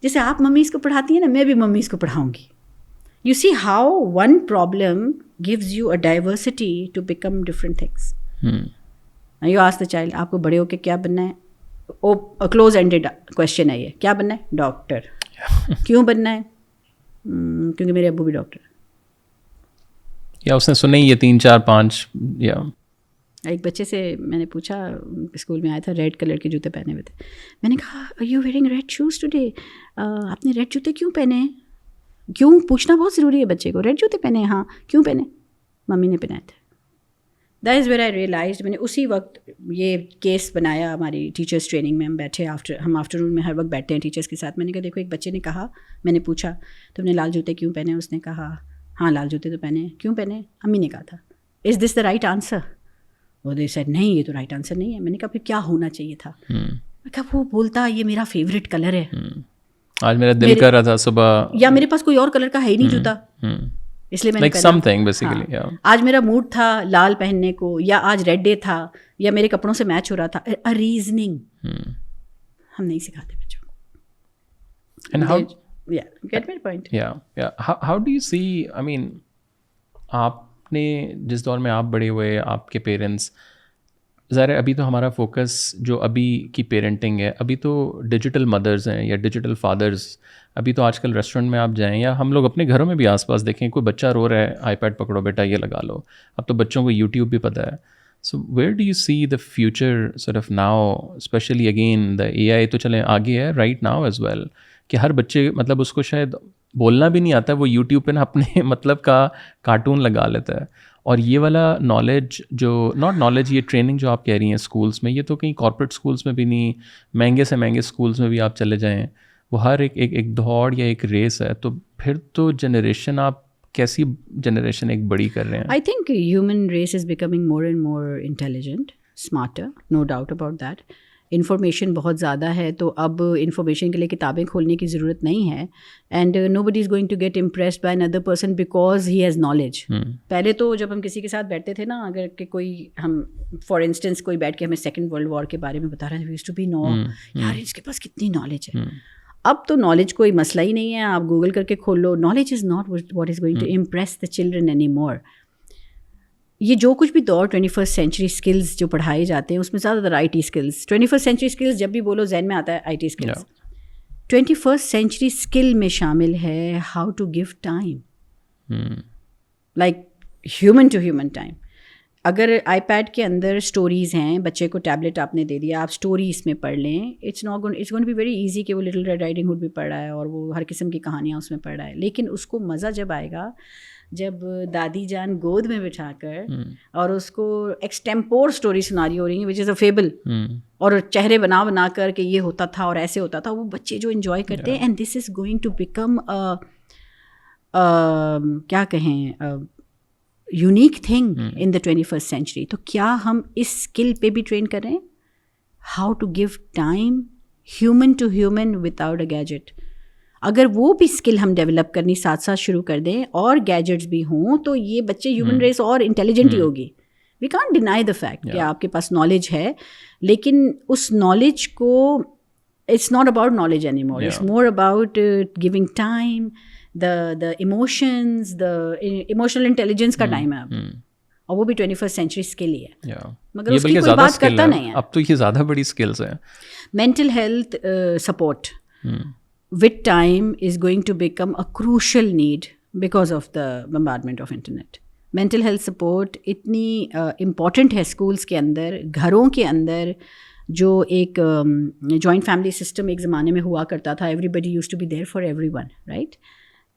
جیسے آپ ممیز کو پڑھاتی ہیں نا, میں بھی ممیز کو پڑھاؤں گی. You see how one problem gives you a diversity to become different things. Now you ask the child, آپ کو بڑے ہو کے کیا بننا ہے؟ کلوز اینڈیڈ کویشچن ہے یہ, کیا بننا ہے؟ ڈاکٹر. کیوں بننا ہے؟ کیونکہ میرے ابو بھی ڈاکٹر. یا اس نے سنے یہ 3, 4, 5. یا ایک بچے سے میں نے پوچھا, اسکول میں آیا تھا, ریڈ کلر کے جوتے پہنے ہوئے تھے. میں نے کہا are you wearing red shoes today? آپ نے ریڈ جوتے کیوں پہنے ہیں؟ کیوں پوچھنا بہت ضروری ہے بچے کو. ریڈ جوتے پہنے, ہاں کیوں پہنے؟ ممی نے پہنائے تھے. That is where I realized, میں نے اسی وقت یہ کیس بنایا. ہماری ٹیچرس ٹریننگ میں ہم بیٹھے, ہم آفٹرنون میں ہر وقت بیٹھتے ہیں ٹیچرس کے ساتھ. میں نے کہا دیکھو ایک بچے نے کہا, میں نے پوچھا تم نے لال جوتے کیوں پہنے؟ اس نے کہا ہاں لال جوتے تو پہنے. کیوں پہنے؟ امی نے کہا تھا. از دس دا رائٹ آنسر؟ وہ دے سیڈ نہیں, یہ تو رائٹ آنسر نہیں ہے. میں نے کہا پھر کیا ہونا چاہیے تھا؟ میں کہا وہ بولتا یہ میرا فیوریٹ کلر ہے, آج میرا دل کر رہا تھا صبح, یا میرے پاس کوئی اور کلر کا ہے ہی نہیں جوتا, اس لیے میں نے پہنا. آج میرا موڈ تھا لال پہننے کو, یا آج ریڈ ڈے تھا, یا میرے کپڑوں سے میچ ہو رہا تھا. ریزننگ ہم نہیں سکھاتے بچوں کو. And how, get my point. How do you see, I mean, آپ نے جس دور میں آپ بڑے ہوئے, آپ کے پیرنٹس, ظاہر ہے ابھی تو ہمارا فوکس جو ابھی کی پیرنٹنگ ہے, ابھی تو ڈیجیٹل مدرز ہیں یا ڈیجیٹل فادرز. ابھی تو آج کل ریسٹورنٹ میں آپ جائیں, یا ہم لوگ اپنے گھروں میں بھی آس پاس دیکھیں, کوئی بچہ رو رہا ہے, آئی پیڈ پکڑو بیٹا یہ لگا لو. اب تو بچوں کو یوٹیوب بھی پتہ ہے. So where do you see the future sort of now, especially again the A I تو چلیں آگے ہے رائٹ ناؤ ایز ویل, کہ ہر بچے مطلب اس کو شاید بولنا بھی نہیں آتا, وہ یوٹیوب پہ نا اپنے مطلب کا کارٹون لگا لیتا ہے. اور یہ والا نالج جو ناٹ نالج, یہ ٹریننگ جو آپ کہہ رہی ہیں اسکولس میں, یہ تو کہیں کارپوریٹ اسکولس میں بھی نہیں, مہنگے سے مہنگے اسکولس میں بھی آپ چلے جائیں, وہ ہر ایک دوڑ یا ایک ریس ہے. تو پھر تو جنریشن, آپ کیسی جنریشن ایک بڑی کر رہے ہیں؟ I think human race is becoming more and more intelligent, smarter, no doubt about that. Information بہت زیادہ ہے, تو اب انفارمیشن کے لیے کتابیں کھولنے کی ضرورت نہیں ہے. And nobody is going to get impressed by another person because he has knowledge. پہلے تو جب ہم کسی کے ساتھ بیٹھتے تھے نا, اگر کہ کوئی ہم فار انسٹنس کوئی بیٹھ کے ہمیں سیکنڈ ورلڈ وار کے بارے میں بتا رہے ہیں, وی یوزڈ ٹو بی نو یار اس کے پاس کتنی نالج ہے. اب تو نالج کوئی مسئلہ ہی نہیں ہے, آپ گوگل کر کے کھول لو. Knowledge is not what is going to impress the children any more. یہ جو کچھ بھی دور 21st سینچری اسکلز جو پڑھائے جاتے ہیں, اس میں زیادہ تر I T skills. 21st century skills جب بھی بولو ذہن میں آتا ہے I T skills. 21st century skill میں شامل ہے how to give time, like human to human time. اگر آئی پیڈ کے اندر اسٹوریز ہیں, بچے کو ٹیبلٹ آپ نے دے دیا, آپ اسٹوری اس میں پڑھ لیں, it's gonna be very easy کہ وہ لٹل ریڈ رائڈنگ ہوڈ بھی پڑھ رہا ہے اور وہ ہر قسم کی کہانیاں اس میں پڑھ رہا ہے. لیکن اس کو مزہ جب آئے گا جب دادی جان گود میں بٹھا کر اور اس کو ایکسٹیمپور اسٹوری سنا رہی ہو رہی ہیں وچ از اے فیبل, اور چہرے بنا بنا کر کہ یہ ہوتا تھا اور ایسے ہوتا تھا, وہ بچے جو انجوائے کرتے ہیں, and this is going to become کیا کہیں unique thing in the 21st century. تو کیا ہم اس اسکل پہ بھی ٹرین کر رہے ہیں, how to give time human to human without a gadget. اگر وہ بھی اسکل ہم ڈیولپ کرنی ساتھ ساتھ شروع کر دیں اور گیجٹس بھی ہوں, تو یہ بچے ہیومن ریس اور انٹیلیجنٹ ہی ہوگی. We can't deny the fact کہ آپ کے پاس نالج ہے, لیکن اس نالج کو it's not about knowledge anymore, it's more about giving time, the emotions, the emotional intelligence کا ٹائم ہے اب, اور وہ بھی 21st سینچری اسکل ہی ہے, مگر اس کی کوئی بات کرتا نہیں ہے. اب تو یہ زیادہ بڑی اسکلز ہیں. Mental health support with time is going to become a crucial need because of the bombardment of internet. mental health support اتنی امپورٹنٹ ہے اسکولس کے اندر, گھروں کے اندر. جو ایک جوائنٹ فیملی سسٹم ایک زمانے میں ہوا کرتا تھا, everybody used to be there for everyone, right.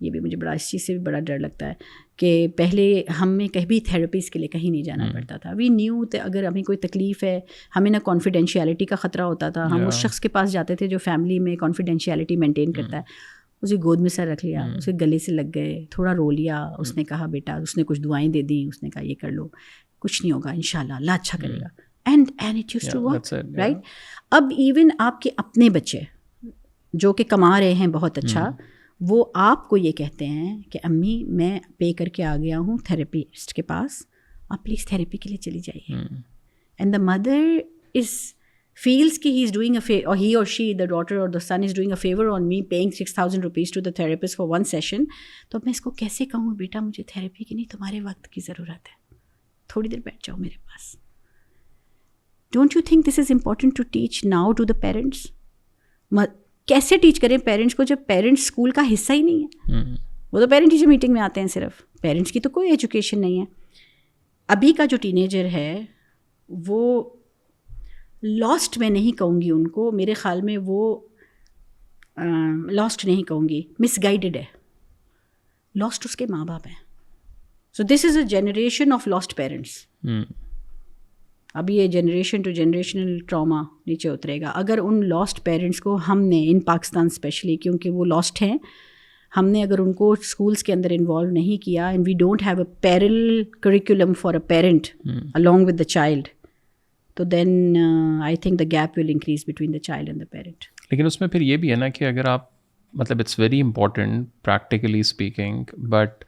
یہ بھی مجھے بڑا اس چیز سے بھی بڑا ڈر لگتا ہے کہ پہلے ہمیں کبھی تھیراپیز کے لیے کہیں نہیں جانا پڑتا تھا. وی نیو اگر ہمیں کوئی تکلیف ہے, ہمیں نہ کانفیڈینشیلٹی کا خطرہ ہوتا تھا, ہم اس شخص کے پاس جاتے تھے جو فیملی میں کانفیڈینشیلٹی مینٹین کرتا ہے, اسے گود میں سر رکھ لیا, اسے گلے سے لگ گئے, تھوڑا رو لیا, اس نے کہا بیٹا, اس نے کچھ دعائیں دے دیں, اس نے کہا یہ کر لو, کچھ نہیں ہوگا انشاءاللہ, اللہ اچھا کرے گا. And it used to work, right. اب ایون آپ کے اپنے بچے جو کہ کما رہے ہیں بہت اچھا, وہ آپ کو یہ کہتے ہیں کہ امی میں پے کر کے آ گیا ہوں تھیراپسٹ کے پاس, آپ پلیز تھیراپی کے لیے چلی جائیے. And the mother is feels کہ he is doing a favor, or he or she, the daughter or the son is doing a favor on me paying 6,000 rupees to the therapist for one session. تو اب میں اس کو کیسے کہوں بیٹا مجھے therapy کی نہیں, تمہارے وقت کی ضرورت ہے, تھوڑی دیر بیٹھ جاؤ میرے پاس. Don't you think this is important to teach now to the parents? کیسے ٹیچ کریں پیرنٹس کو جب پیرنٹس اسکول کا حصہ ہی نہیں ہے. وہ تو پیرنٹ ٹیچر میٹنگ میں آتے ہیں صرف, پیرنٹس کی تو کوئی ایجوکیشن نہیں ہے. ابھی کا جو ٹینیجر ہے وہ لاسٹ میں نہیں کہوں گی ان کو, میرے خیال میں وہ لاسٹ نہیں کہوں گی, مس گائیڈڈ ہے. لاسٹ اس کے ماں باپ ہیں. So this is a generation of last parents. اب یہ جنریشن ٹو جنریشنل ٹراما نیچے اترے گا اگر ان لاسٹ پیرنٹس کو ہم نے ان پاکستان اسپیشلی, کیونکہ وہ لاسٹ ہیں, ہم نے اگر ان کو اسکولس کے اندر انوالو نہیں کیا, and we don't have a parallel curriculum for a parent along with the child, تو then I think the gap will increase between the child and the parent. لیکن اس میں پھر یہ بھی ہے نا کہ اگر آپ مطلب it's very important practically speaking, but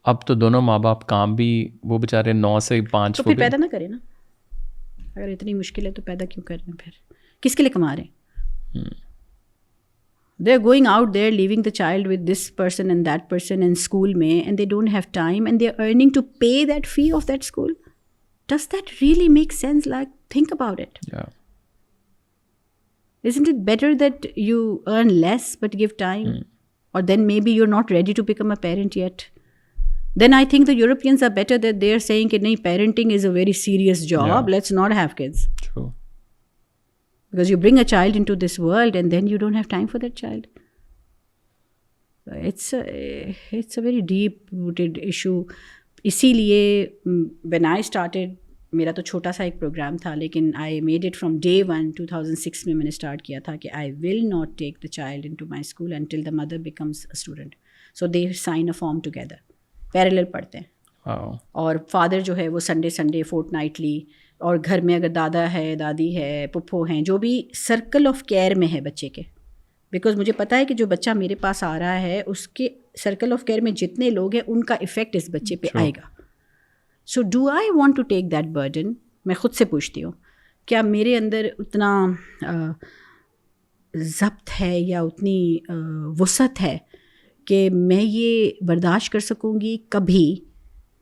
اب تو دونوں ماں باپ کام بھی, وہ بیچارے 9 سے 5 تو پھر پیدا نہ کریں نا. اگر اتنی مشکل ہے تو پیدا کیوں کر رہے ہیں, پھر کس کے لیے کما رہے ہیں. They are going out there leaving the child with this person and that person in school میں, and they don't have time, and they are earning to pay that fee of that school. Does that really make sense? Like, think about it. Yeah. Isn't it better that you earn less but give time? Or then maybe you're not ready to become a parent yet. Then I think the Europeans are better that they're saying that parenting is a very serious job. Yeah. Let's not have kids. True. Because you bring a child into this world and then you don't have time for that child. It's a very deep-rooted issue. اسی لیے when I started, میرا تو چھوٹا سا ایک programme تھا, لیکن I made it from day 1 2006 میں نے اسٹارٹ کیا تھا کہ I will not take the child into my school until the mother becomes a student. So they sign a form together, parallel پڑھتے ہیں. اور فادر جو ہے وہ سنڈے فورٹ نائٹلی, اور گھر میں اگر دادا ہے, دادی ہے, پپھو ہیں, جو بھی سرکل آف کیئر میں ہے بچے کے, بیکاز مجھے پتہ ہے کہ جو بچہ میرے پاس آ رہا ہے اس کے سرکل آف کیئر میں جتنے لوگ ہیں ان کا افیکٹ اس بچے پہ آئے گا. So do I want to take that burden. میں خود سے پوچھتی ہوں کیا میرے اندر اتنا ضبط ہے یا اتنی وسعت ہے کہ میں یہ برداشت کر سکوں گی کبھی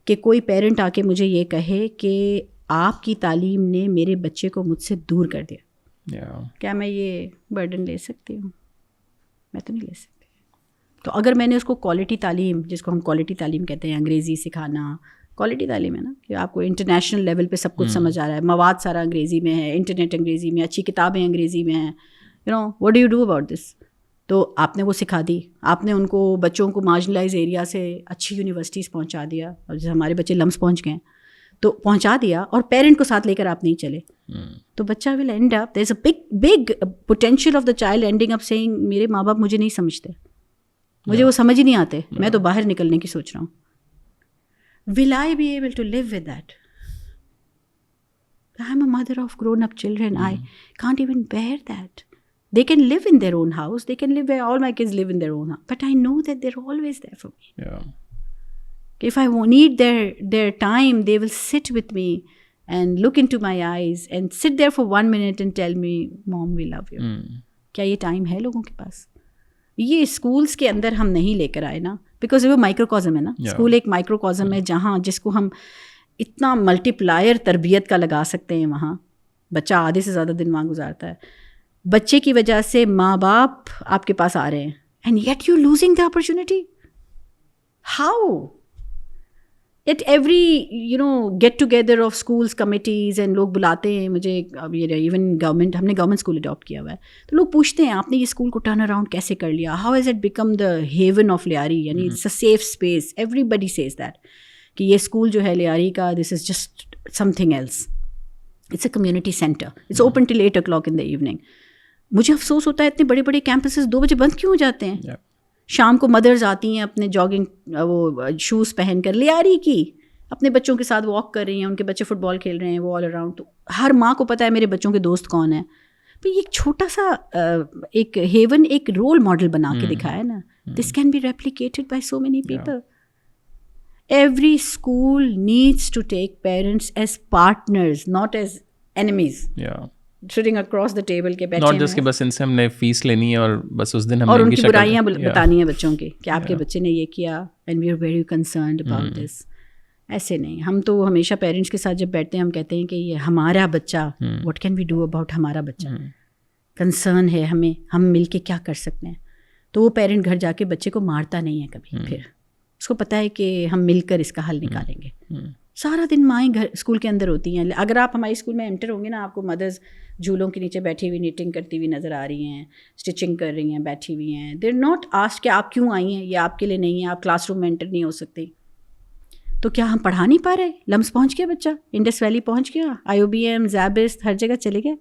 کہ کوئی پیرنٹ آ کے مجھے یہ کہے کہ آپ کی تعلیم نے میرے بچے کو مجھ سے دور کر دیا. کیا میں یہ برڈن لے سکتی ہوں؟ میں تو نہیں لے سکتی. تو اگر میں نے اس کو کوالٹی تعلیم, جس کو ہم کوالٹی تعلیم کہتے ہیں, انگریزی سکھانا کوالٹی تعلیم ہے نا, کہ آپ کو انٹرنیشنل لیول پہ سب کچھ سمجھ آ رہا ہے, مواد سارا انگریزی میں ہے, انٹرنیٹ انگریزی میں, اچھی کتابیں انگریزی میں ہیں, you know what do you do about this? تو آپ نے وہ سکھا دی, آپ نے ان کو بچوں کو مارجنلائز ایریا سے اچھی یونیورسٹیز پہنچا دیا, اور جیسے ہمارے بچے لمس پہنچ گئے تو پہنچا دیا, اور پیرنٹ کو ساتھ لے کر آپ نہیں چلے, تو بچہ will end up, there is a big potential of the child ending up seeing میرے ماں باپ مجھے نہیں سمجھتے, مجھے وہ سمجھ ہی نہیں آتے, میں تو باہر نکلنے کی سوچ رہا ہوں. Will I be able to live with that? I am a mother of grown up children, I can't even bear that. They can live in their own house. They can live where all my kids live in their own house. But I know that they're always there for me. Yeah. If I need their time, they will sit with me and look into my eyes and sit there for 1 minute and tell me, Mom, we love you. کیا یہ time ہے لوگوں کے پاس؟ یہ schools کے اندر ہم نہیں لے کر آئے نا, بیکاز وہ مائکروکازم ہے نا. اسکول ایک مائکروکازم ہے جہاں جس کو ہم اتنا ملٹی پلائر تربیت کا لگا سکتے ہیں. وہاں بچہ آدھے سے زیادہ دن وہاں گزارتا ہے. بچے کی وجہ سے ماں باپ آپ کے پاس آ رہے ہیں, and yet you losing the opportunity. How? At every get together of schools committees and لوگ بلاتے ہیں مجھے, اب یہ ایون گورنمنٹ, ہم نے گورنمنٹ اسکول اڈاپٹ کیا ہوا ہے, تو لوگ پوچھتے ہیں آپ نے یہ اسکول کو ٹرن اراؤنڈ کیسے کر لیا, how has it become the haven of Lyari, یعنی it's a safe space. Everybody says that کہ یہ اسکول جو ہے لیاری کا, this is just something else, it's a community centre, it's open till 8 o'clock in the evening. مجھے افسوس ہوتا ہے اتنے بڑے بڑے کیمپسز 2 بجے بند کیوں ہو جاتے ہیں؟ شام کو مدرز آتی ہیں اپنے جاگنگ وہ شوز پہن کر, لیاری کی اپنے بچوں کے ساتھ واک کر رہی ہیں, ان کے بچے فٹ بال کھیل رہے ہیں, وہ آل اراؤنڈ. تو ہر ماں کو پتہ ہے میرے بچوں کے دوست کون ہیں. تو یہ ایک چھوٹا سا ایک ہیون, ایک رول ماڈل بنا کے دکھایا نا. This can be replicated by so many people. Every school needs to take parents as partners, not as enemies. sitting across the table کے بیٹھے ہیں, not just کہ بس ان سے ہم نے فیس لینی ہے اور بس اس دن ہم اور ان کی برائیاں بتانی ہیں بچوں کی کہ آپ کے بچے نے یہ کیا and we are very concerned about this. ایسے نہیں. ہم تو ہمیشہ پیرنٹس کے ساتھ جب بیٹھتے ہیں ہم کہتے ہیں کہ یہ ہمارا بچہ, what can we do about ہمارا بچہ, کنسرن ہے ہمیں, ہم مل کے کیا کر سکتے ہیں. تو وہ پیرنٹ گھر جا کے بچے کو مارتا نہیں ہے کبھی, پھر اس کو پتہ ہے کہ ہم مل کر اس کا حل نکالیں گے. سارا دن مائیں گھر اسکول کے اندر ہوتی ہیں. اگر آپ ہمارے اسکول میں انٹر ہوں گے نا, آپ کو مدرز جھولوں کے نیچے بیٹھی ہوئی نیٹنگ کرتی ہوئی نظر آ رہی ہیں, اسٹچنگ کر رہی ہیں, بیٹھی ہوئی ہیں. دے آر ناٹ آسکڈ کہ آپ کیوں آئی ہیں, یہ آپ کے لیے نہیں ہے, آپ کلاس روم میں انٹر نہیں ہو سکتی. تو کیا ہم پڑھا نہیں پا رہے؟ لمس پہنچ گیا بچہ, انڈس ویلی پہنچ گیا, IOBM, زیبسٹ, ہر جگہ چلے گئے.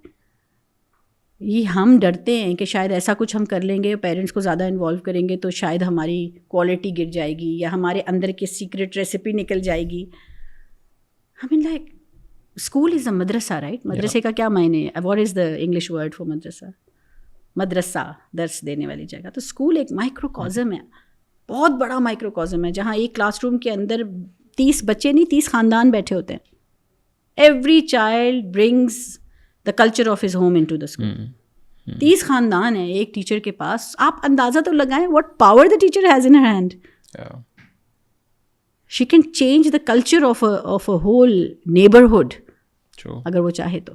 یہ ہم ڈرتے ہیں کہ شاید ایسا کچھ ہم کر لیں گے, پیرنٹس کو زیادہ انوالو کریں گے تو شاید ہماری کوالٹی گر جائے گی, یا ہمارے اندر کی سیکرٹ ریسیپی نکل جائے گی. I mean like school is a madrasa, right? مدرسے کا کیا معنی ہے؟ What is the English word for madrasa? مدرسہ, درس دینے والی جگہ. تو اسکول ایک مائکروکازم ہے, بہت بڑا مائکروکازم ہے, جہاں ایک کلاس روم کے اندر 30 بچے نہیں 30 خاندان بیٹھے ہوتے ہیں. Every child brings the culture of his home into the school. 30 خاندان ہیں ایک ٹیچر کے پاس. آپ اندازہ تو لگائیں what power the teacher has in her hand. She can change the culture of a whole neighborhood. اگر وہ چاہے تو.